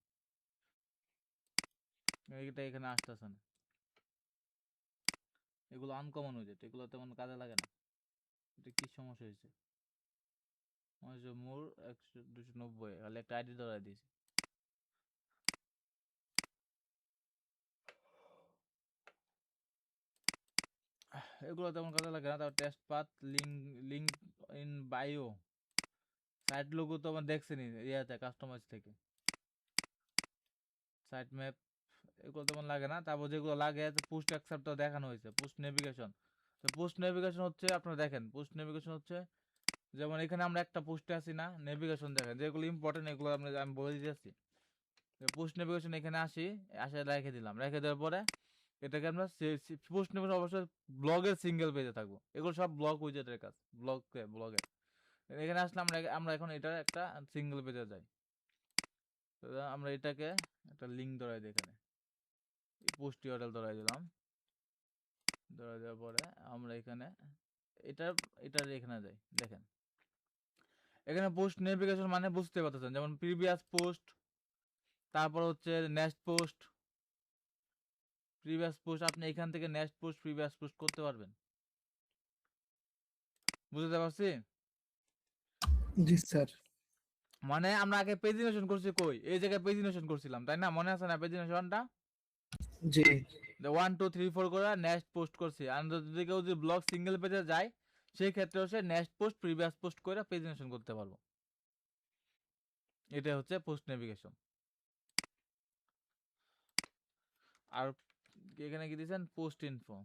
এইটা এখানে আসতেছে না, এগুলো আনকমন হয়ে যেত, এগুলো তেমন কাজে লাগে না। এটা কি সমস্যা হয়েছে, মোর 100 290 খালি একটা আইডি দৌড়ায় দিয়েছি। এগুলো তেমন কাজে লাগে না। তারপর test path, link in bio, site logo তো আমার দেখছেনি ইয়াতে কাস্টমাইজ থেকে, সাইট ম্যাপ, এগুলো তেমন লাগে না। তারপর যেগুলো লাগে, পুস্ট অ্যাকসেপ্ট তো দেখানো হয়েছে, পুস্ট নেভিগেশন। তো পুস্ট নেভিগেশন হচ্ছে, আপনারা দেখেন পুস্ট নেভিগেশন হচ্ছে, যেমন এখানে আমরা একটা পোস্টে আছি না, নেভিগেশন দেখেন যেগুলো ইম্পর্টেন্ট এগুলো আমি বলে দিতেছি। পোস্ট নেভিগেশন এখানে আসে রেখে দিলাম, রেখে দেওয়ার পরে এটাকে আমরা পোস্ট নেভিগেশন অবশ্যই ব্লগের সিঙ্গেল পেজে থাকবো, এগুলো সব ব্লগ উইজেটের কাজ, ব্লগের। এখানে আসলে আমরা এখন এটার একটা সিঙ্গেল পেজে যাই। তো আমরা এটাকে একটা লিঙ্ক ধরাই দিই, এখানে পোস্ট ইউআরএল ধরাই দিলাম, ধরাই দেওয়ার পরে আমরা এখানে এটার এখানে যাই। দেখেন এখানে পোস্ট নেভিগেশন মানে বুঝতে পারতেছেন, যেমন প্রিভিয়াস পোস্ট, তারপর হচ্ছে নেক্সট পোস্ট, প্রিভিয়াস পোস্ট, আপনি এখান থেকে নেক্সট পোস্ট প্রিভিয়াস পোস্ট করতে পারবেন। বুঝতে পারছি? জি স্যার। মানে আমরা আগে পেজিনেশন করছি কই, এই জায়গায় পেজিনেশন করছিলাম, তাই না? মনে আছে না পেজিনেশনটা? জি 1 2 3 4 করে নেক্সট পোস্ট করছি। আর যদি কেউ যদি ব্লগ সিঙ্গেল পেজে যায়, সেই ক্ষেত্রে হচ্ছে নেক্সট পোস্ট প্রিভিয়াস পোস্ট করে পেজিনেশন করতে পারবো। এটা হচ্ছে পোস্ট নেভিগেশন। আর এখানে কি দিয়েছেন, post info,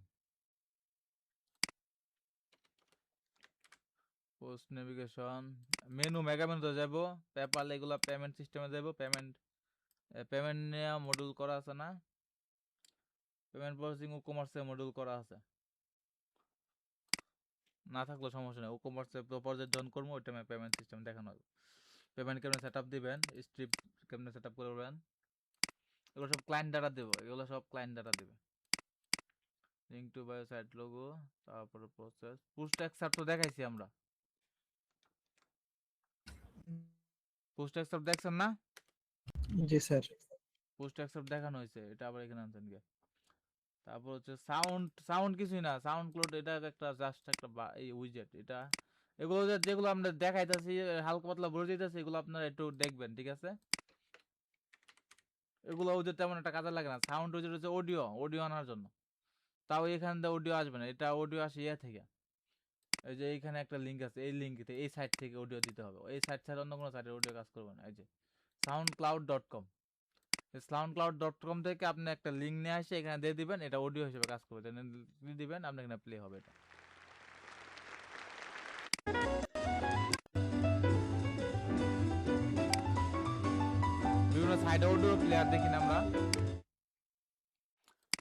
post navigation menu, mega মেনুতে যাব, পেপাল এগুলা পেমেন্ট সিস্টেমে যাব, পেমেন্ট নিয়ে মডিউল করা আছে না, পেমেন্ট প্রসেসিং ও কমার্সে মডিউল করা আছে, না থাকলে সমস্যা নেই, ও কমার্সে প্রপোজাল জন করবো, ওই টাইমে পেমেন্ট সিস্টেম দেখানো হবে। পেমেন্ট কেমনে সেটআপ দিবেন, স্ট্রিপ কেমনে সেটআপ করবেন, এগুলো সব ক্লায়েন্ট ডাটা দেবো, এগুলো সব ক্লায়েন্ট ডাটা দেবে। Link to bio, site logo, তারপরে প্রসেস, পোস্ট অ্যাকসেপ্ট তো দেখাইছি আমরা, পোস্ট অ্যাকসেপ্ট দেখছেন না? জি স্যার। পোস্ট অ্যাকসেপ্ট দেখানো হয়েছে, এটা আবার এখানে আনছেন গে। তারপর হচ্ছে সাউন্ড কিছুই না, সাউন্ড ক্লাউড এটা একটা জাস্ট একটা এই উইজেট, এটা এগুলো যেগুলো আমরা দেখাইতেছি হালকা পাতলা বলে দিতেছি, এগুলো আপনারা একটু দেখবেন, ঠিক আছে? এগুলো ওদের তেমন একটা কাজে লাগে না। সাউন্ড উইজেট হচ্ছে অডিও আনার জন্য, তাও এখান থেকে অডিও আসবে না, এটা অডিও আসে ইয়ে থেকে, এই যে এইখানে একটা লিঙ্ক আছে, এই লিঙ্কে এই সাইট থেকে অডিও দিতে হবে, এই সাইট ছাড়া অন্য কোনো সাইটে অডিও কাজ করবে না। এই যে soundcloud.com, soundcloud.com থেকে আপনি একটা লিঙ্ক নিয়ে আসে এখানে দিয়ে দিবেন, এটা অডিও হিসেবে কাজ করবে, দিয়ে দিবেন, আপনার এখানে প্লে হবে এটা। বিভিন্ন সাইডে অডিও প্লেয়ার দেখি না আমরা,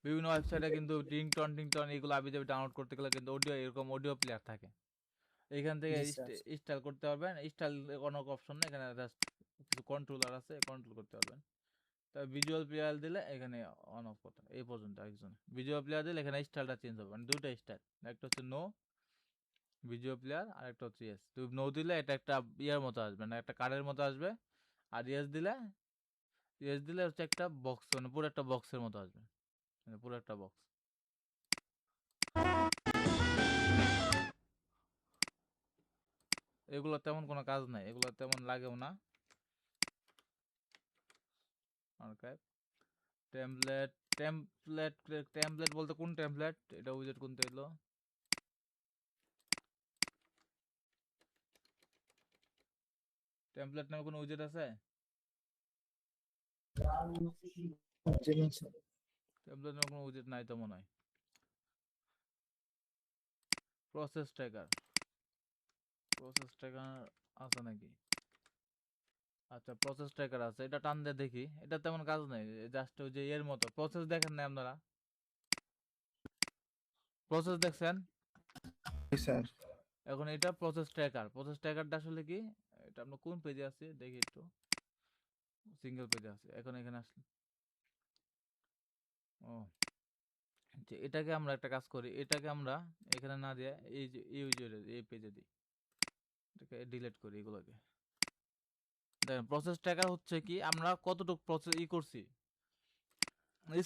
বিভিন্ন ওয়েবসাইটে কিন্তু টিংটন এগুলো আবি যাবি ডাউনলোড করতে গেলে কিন্তু অডিও, এরকম অডিও প্লেয়ার থাকে, এখান থেকে জি স্যার। ইনস্টল করতে পারবেন। ইনস্টল কোনো অপশন নেই, এখানে জাস্ট কিছু কন্ট্রোলার আছে, কন্ট্রোল করতে পারবেন। তবে ভিজুয়াল প্লেয়ার দিলে এখানে অন অফ করতে, এই পর্যন্ত একজন ভিজুয়াল প্লেয়ার দিলে এখানে স্টাইলটা চেঞ্জ হবে, মানে দুটো স্টাইল, একটা হচ্ছে নো ভিজুয়াল প্লেয়ার, আর একটা হচ্ছে ইয়েস। তুমি নো দিলে এটা একটা ইয়ার মতো আসবে, না একটা কার্ডের মতো আসবে, আর ইয়েস দিলে হচ্ছে একটা বক্স, মানে পুরো একটা বক্সের মতো আসবে, মানে পুরো একটা বক্স। এগুলো তেমন কোনো কাজ নাই, এগুলো তেমন লাগেও না। আর্কাইভ, টেমপ্লেট, টেমপ্লেট বলতে কোন টেমপ্লেট, এটা উইজেট কোনটা এলো, টেমপ্লেট নামে কোনো উইজেট আছে? জি না স্যার। টেমপ্লেট নামে কোনো উইজেট নাই তো মনে হয়। প্রসেস ট্র্যাকার আছে নাকি? আচ্ছা, প্রসেস ট্র্যাকার আছে, এটা টান দিয়ে দেখি। এটা তেমন কাজ নেই, জাস্ট ওই যে এর মতো প্রসেস দেখেন না আপনারা? প্রসেস দেখছেন? জি স্যার। এখন এটা প্রসেস ট্র্যাকারটা আসলে কি? এটা আমরা কোন পেজে আছে দেখি একটু। সিঙ্গেল পেজে আছে, এখন এখানে আসলে ও আচ্ছা, এটাকে আমরা একটা কাজ করি, এটাকে আমরা এখানে না দিয়ে এই যে এই পেজে দিই, এটাকে ডিলিট করি এগুলোকে। দেখেন প্রসেস ট্র্যাকার হচ্ছে কি, আমরা কতটুকু প্রসেস করছি,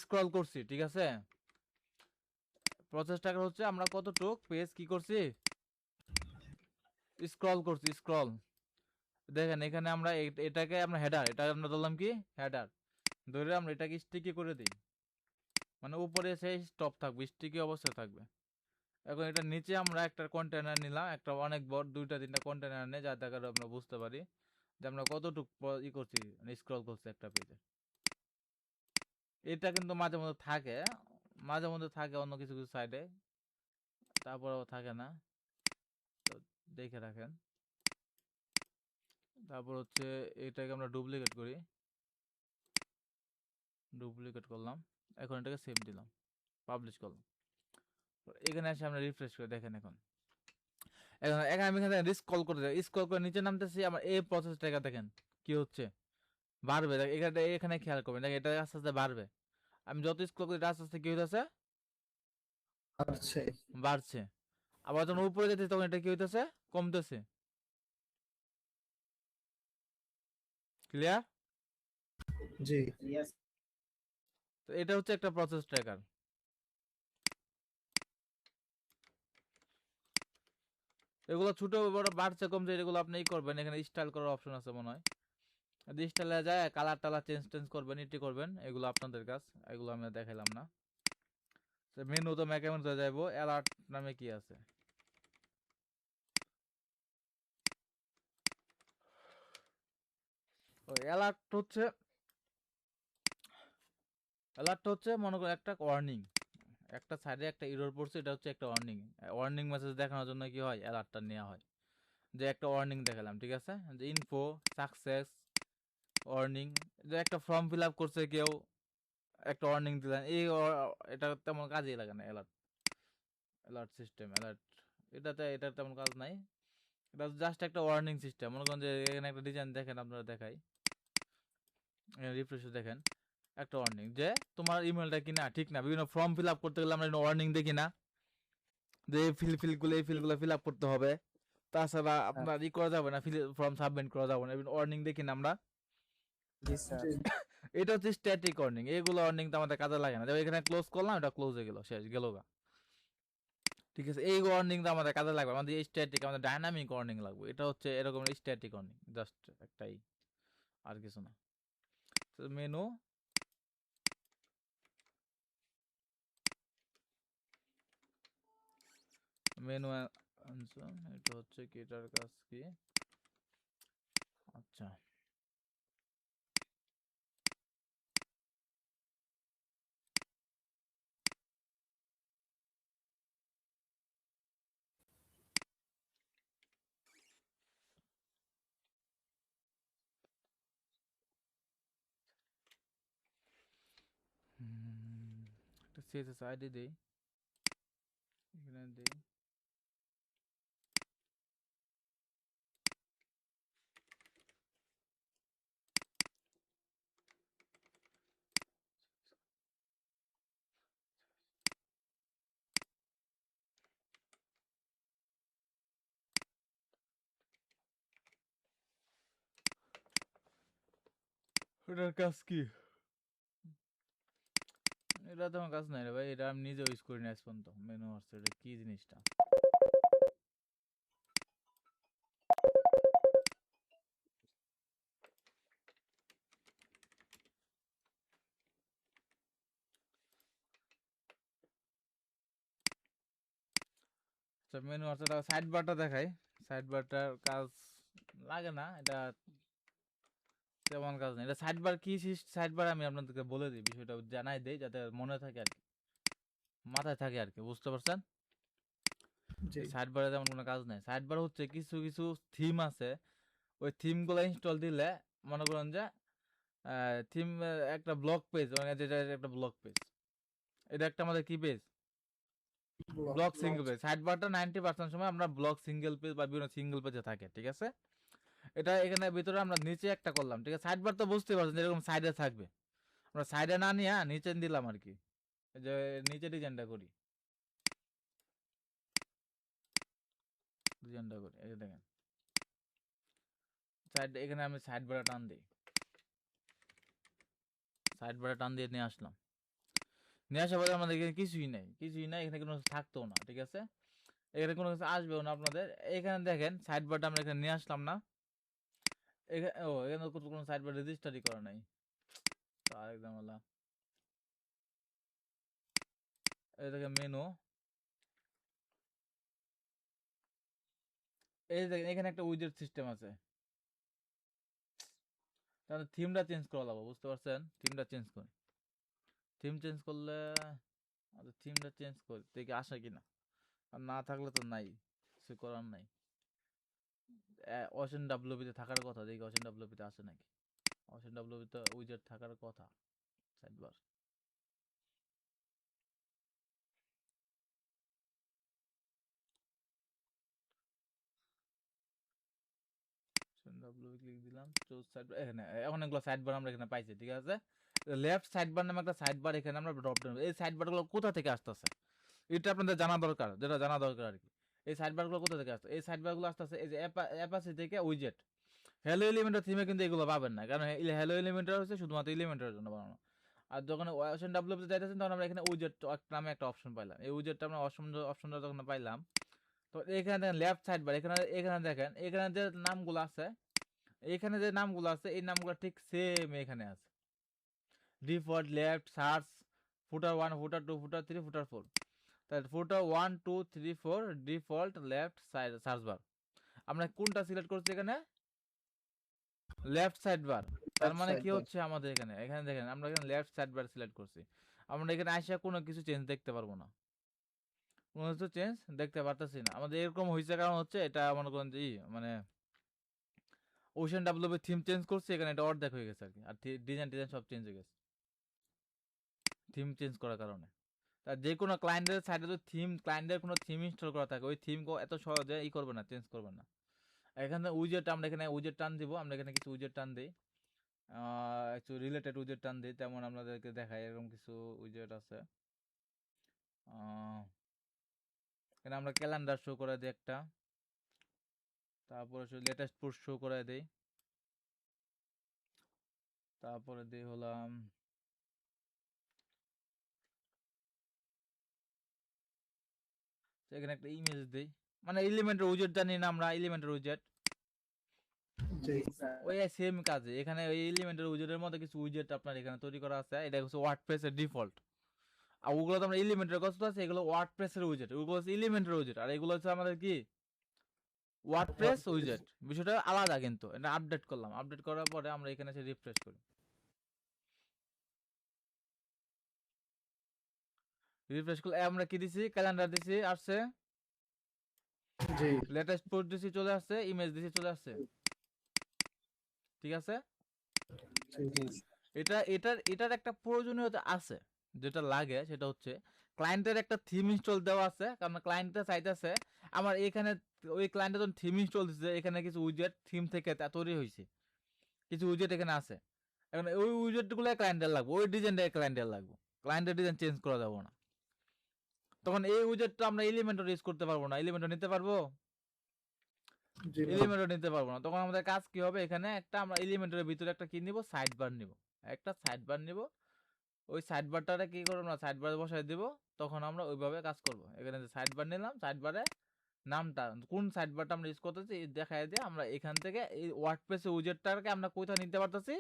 স্ক্রল করছি, ঠিক আছে? প্রসেস ট্র্যাকার হচ্ছে আমরা কতটুক পেজ কি করছি, স্ক্রল করছি, স্ক্রল। দেখেন এখানে আমরা এটাকে আমরা হেডার, এটা আমরা ধরলাম কি হেডার, ধরে আমরা এটাকে স্টিকি করে দিই, মানে উপরে সেই স্টপ থাকবে, স্টিকি অবস্থায় থাকবে। এখন এটা নিচে আমরা একটা কন্টেনার নিলাম, একটা অনেক বড় 2-3টা কন্টেনার নিয়ে, যাতে করে আমরা বুঝতে পারি যে আমরা কতটুকু করছি, মানে স্ক্রল করছি একটা পেজে। এটা কিন্তু মাঝে মধ্যে থাকে, মাঝে মধ্যে থাকে অন্য কিছু কিছু সাইডে, তারপরেও থাকে না, তো দেখে রাখেন। তারপর হচ্ছে এটাকে আমরা ডুপ্লিকেট করি, ডুপ্লিকেট করলাম, এখন এটাকে সেভ দিলাম, পাবলিশ করলাম। এখানে এসে আমরা রিফ্রেশ করে দেখেন, এখন এখন আমি এখানে স্ক্রল করতে যাই, স্ক্রল করে নিচে নামতেছি, আমার এই প্রসেসটা দেখেন কি হচ্ছে, বাড়বে। এখানে এখানে খেয়াল করবেন, দেখেন এটা আস্তে আস্তে বাড়বে। আমি যত স্ক্রল করি আস্তে আস্তে কি হইতেছে, আচ্ছা। বাড়ছে। আবার যখন উপরে যেতে তখন এটা কি হইতেছে, কমতেছে। ক্লিয়ার? জি। তো এটা হচ্ছে একটা প্রসেস ট্র্যাকার। এগুলো ছোট বড় বাড়ছে কমছে, এগুলো আপনি করবেন, এখানে স্টাইল করার অপশন আছে মনে হয়, স্টাইলে যায় কালার টালার চেঞ্জ টেঞ্জ করবেন, এটি করবেন, এগুলো আপনাদের কাজ, এগুলো আমি দেখাইলাম না। মেনু তো মেকানিজমে যাইবো, অ্যালার্ট নামে কি আছে, ওই অ্যালার্ট হচ্ছে মনে করো একটা ওয়ার্নিং, একটা সাইডে একটা এরর পড়ছে, এটা হচ্ছে একটা ওয়ার্নিং। ওয়ার্নিং মেসেজ দেখানোর জন্য কি হয়, অ্যালার্টটা নেওয়া হয়। যে একটা ওয়ার্নিং দেখালাম, ঠিক আছে, যে ইনফো সাকসেস ওয়ার্নিং, যে একটা ফর্ম ফিল আপ করছে কেউ, একটা ওয়ার্নিং দিলেন, এটা তেমন কাজেই লাগে না। অ্যালার্ট অ্যালার্ট সিস্টেম, অ্যালার্ট এটা তেমন কাজ নাই, এটা জাস্ট একটা ওয়ার্নিং সিস্টেম। মনে করেন যে এখানে একটা ডিজাইন দেখেন, আপনারা দেখাই, রিফ্রেশ দেখেন, একটা ওয়ার্নিং যে তোমার ইমেলটা কিনা ঠিক না। বিভিন্ন ফর্ম ফিল আপ করতে গেলে আমরা ওয়ার্নিং দেখি না, যে এই ফিলগুলো ফিল আপ করতে হবে, তাছাড়া আপনার করা যাবে না, ফর্ম সাবমিট করা যাবে না, ওয়ার্নিং দেখি না আমরা। জি স্যার। এটা হচ্ছে স্ট্যাটিক ওয়ার্নিং, এগুলো ওয়ার্নিং তো আমাদের কাজে লাগে না। যেমন এখানে ক্লোজ করলাম, এটা ক্লোজ হয়ে গেল, শেষ গেল গা, ঠিক আছে। এই ওয়ার্নিংটা আমাদের কাজে লাগবে, আমাদের স্ট্যাটিক, আমাদের ডাইনামিক ওয়ার্নিং লাগবে। এটা হচ্ছে এরকম স্ট্যাটিক ওয়ার্নিং, জাস্ট একটাই, আর কিছু না। মেনু, মেনু এটা হচ্ছে কি, এটার কাজ কি, আচ্ছা একটা সিএসএস আইডি দেই, এখানে দেই, এটার কাজ কি, এটা তো আমার কাজ নাই রে ভাই, এটা আমি নিজে ইউজ করি না আজ পর্যন্ত। মেনু আছে, এটা কি জিনিসটা, মেনু আছে, সাইড বারটা দেখাই, সাইড বারটার কাজ লাগে না, এটা তেমন কাজ নেই। এটা সাইড বার কি সাইড বার আমি আপনাদেরকে বলে দিই, বিষয়টা জানাই দেই যাতে মনে থাকে আর কি, মাথায় থাকে আর কি, বুঝতে পারছেন? জি সাইড বারে তেমন কোনো কাজ নেই। সাইড বার হচ্ছে কিছু কিছু থিম আছে, ওই থিমগুলো ইনস্টল দিলে মনে করেন যে থিম একটা ব্লক পেজ, মানে যেটা একটা ব্লক পেজ, এটা একটা আমাদের কি page, block single page. Side বারটা 90% সময় আমরা ব্লক সিঙ্গেল পেজ বা বিভিন্ন সিঙ্গেল পেজে থাকে, ঠিক আছে? এটা এখানে ভিতরে আমরা নিচে একটা করলাম, ঠিক আছে? সাইড বার তো বুঝতে পারছেন যে এরকম সাইডে থাকবে, আমরা সাইডে না নিয়ে নিচে দিলাম আর কি, এই যে নিচে ডিজাইনটা করি, ডিজাইনটা করি, এই যে দেখেন সাইড, এখানে আমি সাইড বারে টান দিই, সাইড বারে টান দিয়ে নিয়ে আসলাম, নিয়ে আসার পরে আমাদের এখানে কিছুই নাই, কিছুই নাই, এখানে কোনো কিছু থাকতেও না, ঠিক আছে? এখানে কোনো কিছু আসবেও না আপনাদের। এখানে দেখেন সাইড বারটা আমরা এখানে নিয়ে আসলাম না, এখানে ও এখানে কোনো সাইড বার রেজিস্টারই করা নাই, তো আরেকদম হলো এই দেখেন মেনু, এই দেখেন এখানে একটা উইজেট সিস্টেম আছে, তাহলে থিমটা চেঞ্জ করা লাগবে, বুঝতে পারছেন? থিমটা চেঞ্জ করি, থিম চেঞ্জ করলে, আচ্ছা থিমটা চেঞ্জ করি দেখি আসে কিনা, আর না থাকলে তো নাই, কিছু করার নাই। অসেন ডাব্লিউপিতে থাকার কথা, দেখি অসেন ডাব্লিউপিতে আসে নাকি। অসেন ডাব্লিউপিতে উইজেট থাকার কথা, সাইডবার, ডাব্লিউপি ক্লিক দিলাম, চুজ সাইডবার, এখানে এখন এগুলো সাইডবার আমরা এখানে পাইছি, ঠিক আছে? লেফট সাইডবার নামে একটা সাইডবার এখানে আমরা ড্রপ ডাউন, এই সাইডবারগুলো কোথা থেকে আসতেছে এটা আপনাদের জানা দরকার, যেটা জানা দরকার আর কি। এই সাইডবারগুলো কোথা থেকে আসছে? এই সাইডবারগুলো আসতেছে এই যে অ্যাপাসি থেকে উইজেট। হ্যালো এলিমেন্টার থিমে কিন্তু এগুলো পাবেন না, কারণ হ্যালো এলিমেন্টার হচ্ছে শুধুমাত্র এলিমেন্টারের জন্য বানানো। আর যখন ওয়াশন ডাব্লিউতে যাইতেছেন তখন আমরা এখানে উইজেট নামে একটা অপশন পাইলাম, এই উইজেটটা আমরা অপশনটা যখন পাইলাম, তো এখানে দেখেন লেফট সাইড বার, এখানে এখানে দেখেন এখানে যে নামগুলো আছে, এখানে যে নামগুলো আছে এই নামগুলো ঠিক সেম এখানে আছে, ডিফল্ট, লেফট, সার্চ, ফুটার 1, ফুটার 2, ফুটার 3, ফুটার 4, তাহলে ফুটার 1 2 3 4 default left side search bar. আমরা কোনটা সিলেক্ট করছি এখানে? Left side bar. তার মানে কি হচ্ছে আমাদের এখানে, এখানে দেখেন আমরা এখানে লেফট সাইড বার সিলেক্ট করছি, আমরা এখানে আসা কোনো কিছু চেঞ্জ দেখতে পারবো না, কোনো কিছু চেঞ্জ দেখতে পারতেছি না। আমাদের এরকম হয়েছে কারণ হচ্ছে এটা মনে করেন যে মানে ওশান ডাব্লিউপি থিম চেঞ্জ করছি, এখানে এটা অর্ধেক হয়ে গেছে আর কি, আর ডিজাইন সব চেঞ্জ হয়ে গেছে থিম চেঞ্জ করার কারণে। তা যে কোনো ক্লায়েন্টের সাইডে যদি ক্লায়েন্টের কোনো থিম ইনস্টল করা থাকে, ওই থিম এত সহজে করবে না, চেঞ্জ করবে না। এখানে উইজেট, আমরা এখানে উইজেট টান দিব, আমরা এখানে কিছু উইজেট টান দিই, একটু রিলেটেড উইজেট টান দিই, তেমন আপনাদেরকে দেখাই, এরকম কিছু উইজেট আছে। এখানে আমরা ক্যালেন্ডার শো করে দিই একটা, তারপরে লেটেস্ট পোস্ট শো করে দিই, তারপরে দিই হলাম এখানে একটা ইমেজ দিই, মানে এলিমেন্টের উইজেট জানি না আমরা, এলিমেন্টের উইজেট জি ওই সেম কাজে এখানে ওই এলিমেন্টের উইজেটের মধ্যে কিছু উইজেট আপনার এখানে তৈরি করা আছে, এটা হচ্ছে ওয়ার্ডপ্রেসের ডিফল্ট। আর ওগুলো তো আমরা এলিমেন্টের কথা আছে, এগুলো ওয়ার্ডপ্রেসের উইজেট, ওগুলো হচ্ছে এলিমেন্টের উইজেট, আর এগুলো হচ্ছে আমাদের কি ওয়ার্ডপ্রেস উইজেট, বিষয়টা আলাদা, কিন্তু এটা আপডেট করলাম, আপডেট করার পরে আমরা এখানে এসে রিফ্রেশ করি, রিফ্রেশ করলে আমরা কি দিছি, ক্যালেন্ডার দিছি আসছে, জি লেটেস্ট পোস্ট দিছি চলে আসছে, ইমেজ দিছি চলে আসছে, ঠিক আছে? জি এটার একটা প্রয়োজনীয়তা আছে, যেটা লাগে সেটা হচ্ছে ক্লায়েন্টের একটা থিম ইনস্টল দেওয়া আছে, কারণ ক্লায়েন্টটা চাইতেছে আমার এখানে, ওই ক্লায়েন্টের যখন থিম ইনস্টল দিচ্ছে এখানে কিছু উইজেট থিম থেকে তৈরি হয়েছে, কিছু উইজেট এখানে আছে, এখন ওই উইজেট গুলো ক্লায়েন্টের লাগবে, ওই ডিজাইনটা ক্লায়েন্টের লাগবে, ক্লায়েন্টের ডিজাইন চেঞ্জ করা যাবে না, তখন এই উইজেটটা আমরা এলিমেন্টর ইউজ করতে পারবো না, এলিমেন্টর নিতে পারবো, জি এলিমেন্টর নিতে পারবো না, তখন আমাদের কাজ কি হবে, এখানে একটা আমরা এলিমেন্টের ভিতরে একটা কি নিব, সাইড বার নিব, একটা সাইড বার নিব, ওই সাইড বারটারে কি করবো না, সাইড বারে বসাই দিব, তখন আমরা ওইভাবে কাজ করব। এখানে যে সাইড বার নিলাম, সাইড বারে নামটা কোন সাইড বারটা আমরা ইউজ করতেছি দেখাই দিয়ে আমরা এখান থেকে এই ওয়ার্ডপ্রেস উইজেটটাকে আমরা কোথায় নিতে পারতেছি,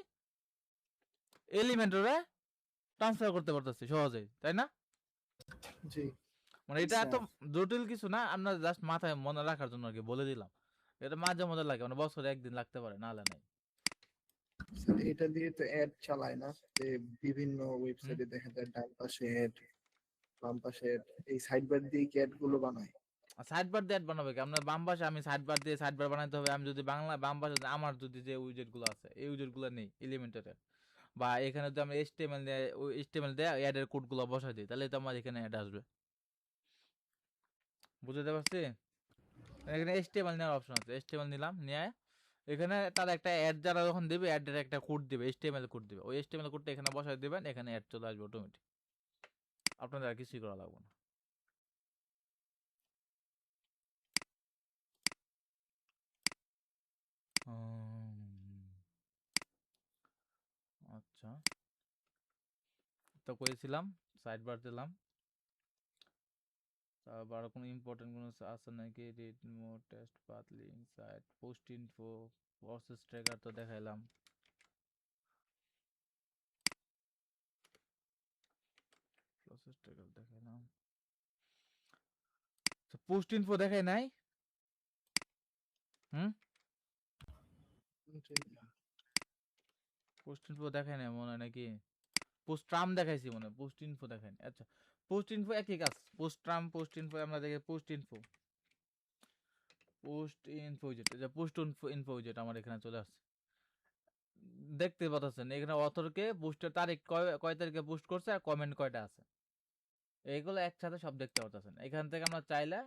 এলিমেন্টরে ট্রান্সফার করতে পারতেছি সহজেই, তাই না? জি মানে এটা এত জটিল কিছু না, আমরা জাস্ট মাথায় মনে রাখার জন্য আর কি বলে দিলাম, এটা মাঝে মধ্যে লাগে, মানে বছরে একদিন লাগতে পারে, নাহলে নাই। স্যার এটা দিয়ে তো অ্যাড চালায় না, যে বিভিন্ন হুম। ওয়েবসাইটে দেখা যায় ডান পাশে অ্যাড, বাম পাশে অ্যাড, এই সাইড বার দিয়ে কি অ্যাড গুলো বানায়? সাইড বার দিয়ে অ্যাড বানাবে কি? আপনার বাম পাশে আমি সাইড বার দিয়ে সাইড বার বানাইতে হবে। আমি যদি বাংলা বাম পাশে আমার যদি যে উইজেট গুলো আছে এই উইজেট গুলো নেই এলিমেন্টারের, বা এখানে যদি আমরা এইচটিএমএল দিয়ে অ্যাড এর কোড গুলো বসাই দিই, তাহলে তো আমার এখানে অ্যাড আসবে। বুঝতে পারছি? এখানে এইচটিএমএল নেওয়ার অপশন আছে, এইচটিএমএল নিলাম, নিয়ে এখানে তার একটা অ্যাড যারা যখন দেবে অ্যাডের একটা কোড দিবে, এইচটিএমএল কোড দিবে, ওই এইচটিএমএল কোডটা এখানে বসাই দিবেন, এখানে অ্যাড চলে আসবে অটোমেটিক, আপনাদের আর কিছুই করা লাগবে না। আচ্ছা, তো করেছিলাম, সাইড বার দিলাম, তারপর আর কোনো ইম্পর্টেন্ট কোনো আছে নাকি? Read more, test path, link, site, post info, process tracker তো দেখাইলাম, প্রসেস ট্র্যাকার দেখাইলাম, পোস্ট ইনফো দেখাই নাই। হুম, জি। পোস্ট ইনফো দেখাই নাই মনে হয় নাকি? পোস্ট ট্রাম দেখাইছি মনে হয়, পোস্ট ইনফো দেখাইনি। আচ্ছা, পোস্ট ইনফো একই কাজ, পোস্ট ট্রাম পোস্ট ইনফো আমরা দেখি। পোস্ট ইনফো, পোস্ট ইনফো যেটা পোস্ট ইনফো যেটা আমার এখানে চলে আসছে, দেখতে পাচ্ছেন এখানে অথরকে, পোস্টের তারিখ কয় কয় তারিখে পোস্ট করছে, আর কমেন্ট কয়টা আছে, এইগুলো একসাথে সব দেখতে পাচ্ছেন। এখান থেকে আমরা চাইলে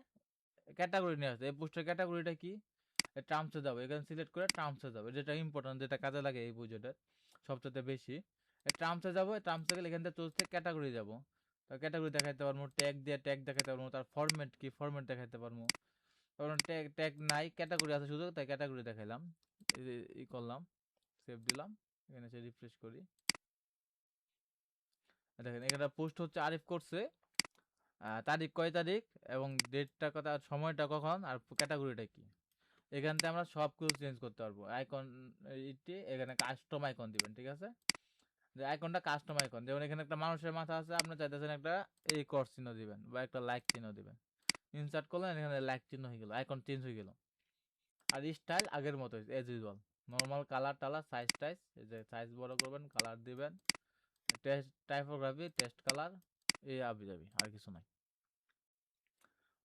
ক্যাটাগরি নিয়ে আসতে, এই পোস্টের ক্যাটাগরিটা কি, টার্মসে যাবো, এখানে সিলেক্ট করে টার্মসে যাবো, যেটা ইম্পর্টেন্ট, যেটা কাজে লাগে এই বুঝেটার সবচেয়ে বেশি। টার্মসে যাবো, টার্মসে গেলে এখান থেকে চলছে ক্যাটাগরি যাবো, তো ক্যাটাগরি দেখাইতে পারবো, ট্যাগ দিয়ে ট্যাগ দেখাইতে পারবো, তার ফরম্যাট কি ফরম্যাট দেখাইতে পারবো। কারণ ট্যাগ ট্যাগ নাই, ক্যাটাগরি আছে শুধু, তাই ক্যাটাগরি দেখাইলাম, ই করলাম, সেভ দিলাম, এখানে সে রিফ্রেশ করি, দেখেন এখানে পোস্ট হচ্ছে আরিফ করছে, তারিখ কয় তারিখ, এবং ডেটটা কথা, সময়টা কখন, আর ক্যাটাগরিটা কি। এখান থেকে আমরা সব কিছু চেঞ্জ করতে পারবো। আইকন ইটি এখানে কাস্টম আইকন দিবেন, ঠিক আছে? যে আইকনটা কাস্টম আইকন, যেমন এখানে একটা মানুষের মাথা আছে, আপনি চাইতেছেন একটা এই কর চিহ্ন দিবেন, বা একটা লাইক চিহ্ন দিবেন, ইনসার্ট করলেন, এখানে লাইক চিহ্ন হয়ে গেল, আইকন চেঞ্জ হয়ে গেল। আর স্টাইল আগের মতো এজ ইউজুয়াল, নর্মাল কালার টালার সাইজ টাইজ, এই যে সাইজ বড় করবেন, কালার দিবেন, টেস্ট টাইপোগ্রাফি, টেস্ট কালার, এই আবি যাবি, আর কিছু নাই।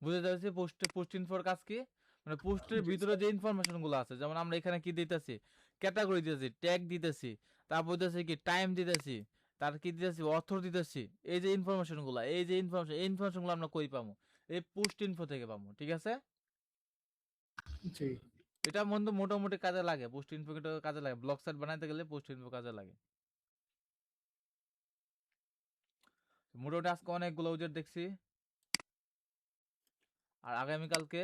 বুঝতে পারছি পোস্ট ইনফোর কাজ কি, মানে পোস্টের জি ভিতরে স্যার। যে ইনফরমেশন গুলো আছে, যেমন আমরা এখানে কি দিতেছি, ক্যাটাগরি দিতেছি, ট্যাগ দিতেছি, তারপর দিতেছি কি টাইম দিতেছি, তার কি দিতেছি, অথর দিতেছি, এই যে ইনফরমেশন গুলো, এই যে ইনফরমেশন, এই ইনফরমেশন গুলো আমরা কই পাবো? এই পোস্ট ইনফো থেকে পাবো, ঠিক আছে? জি। এটা মোটামুটি কাজে লাগে, পোস্ট ইনফো কাজে লাগে, ব্লগ সাইট বানাইতে গেলে পোস্ট ইনফো কাজে লাগে। মোটামুটি আজকে অনেকগুলো উইজেট দেখছি, আর আগামীকালকে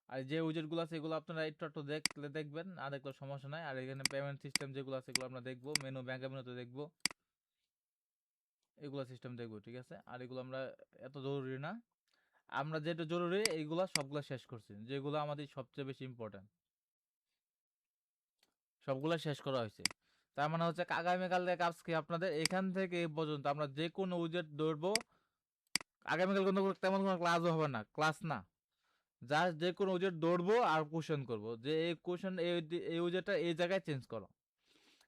আর যে উইজেট গুলো আছে এগুলো আপনারা একটু একটু দেখলে দেখবেন, না দেখলে সমস্যা নাই। আর এখানে পেমেন্ট সিস্টেম যেগুলো আছে এগুলো আমরা দেখবো, মেনু ব্যাংক মেনুতে দেখবো, এগুলো সিস্টেম দেখবো, ঠিক আছে? আর এগুলো আমরা এত জরুরি না, আমরা যেটা জরুরি এইগুলা সবগুলা শেষ করছি, যেগুলো আমাদের সবচেয়ে বেশি ইম্পর্টেন্ট সবগুলা শেষ করা হয়েছে। তার মানে হচ্ছে আগামীকালের কাজ কি, আপনাদের এখান থেকে এই পর্যন্ত আমরা যে কোনো উইজেট ধরবো, আগামীকাল কোনো তেমন কোনো ক্লাসও হবে না, ক্লাস না, জাস্ট যে কোনো উইজেট ধরবো আর কোশ্চেন করবো, যে এই কোশ্চেন এই উইজেটটা এই জায়গায় চেঞ্জ করো,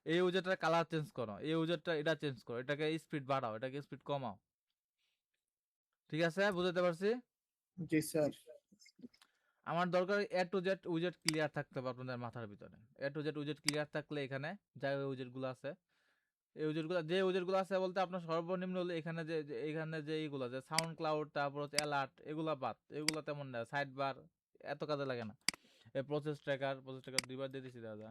এই উইজেটটার কালার চেঞ্জ করো, এই উইজেটটা এটা চেঞ্জ করো, এটাকে স্পিড বাড়াও, এটাকে স্পিড কমাও, ঠিক আছে? বুঝতে পারছি। জি স্যার। আমার দরকার এ টু জেড উইজেট ক্লিয়ার থাকতে হবে আপনাদের মাথার ভিতরে, এ টু জেড উইজেট ক্লিয়ার থাকলে এখানে যা উইজেট গুলো আছে, এই উইজেট গুলো, যে উইজেট গুলো আছে বলতে আপনার সর্বনিম্ন হলে এখানে এখানে যে এইগুলো, যে সাউন্ড ক্লাউড, তারপর হচ্ছে অ্যালার্ট, এগুলা বাদ, এগুলো তেমন না, সাইড বার এত কাজে লাগে না। এই প্রসেস ট্র্যাকার দুইবার দিয়ে দিছি দাদা।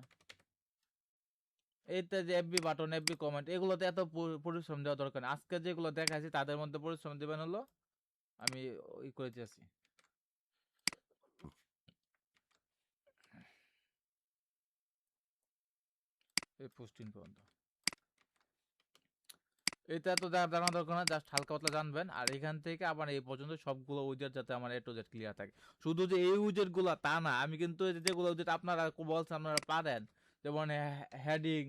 এইতে যে এফবি বাটন, এফবি কমেন্ট, এগুলোতে এত পরিশ্রম দেওয়া দরকার নেই। আজকে যেগুলো দেখাইছি তাদের মধ্যে পরিশ্রম দিবেন হলো, আমি ওই করে দিয়েছি, এই পোস্টিং পর্যন্ত। এটা তো জানা দরকার না, জাস্ট হালকা পাতলা জানবেন। আর এখান থেকে আবার এই পর্যন্ত সবগুলো উইজেট যাতে আমার এ টু জেড ক্লিয়ার থাকে। শুধু যে এই উইজেট গুলা তা না, আমি কিন্তু এই যেগুলো উইজেট আপনারা বলছেন আপনারা পারেন, যেমন হেডিং,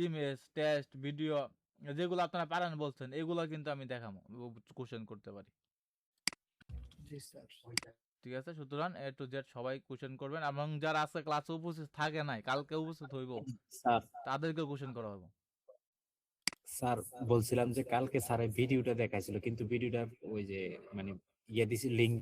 ইমেজ, টেক্সট, ভিডিও, যেগুলো আপনারা পারেন বলছেন, এগুলো কিন্তু আমি দেখাবো, কোশ্চেন করতে পারি। জি স্যার। ঠিক আছে, সুতরাং এ টু জেড সবাই কোশ্চেন করবেন, এবং যারা আছে ক্লাসে উপস্থিত থাকে নাই, কালকে উপস্থিত হইব, স্যার তাদেরকেও কোশ্চেন করা হবে। স্যার বলছিলাম যে কালকে স্যারের ভিডিওটা দেখাইছিল, কিন্তু ভিডিওটা ওই যে মানে ইয়ে দিছি লিঙ্ক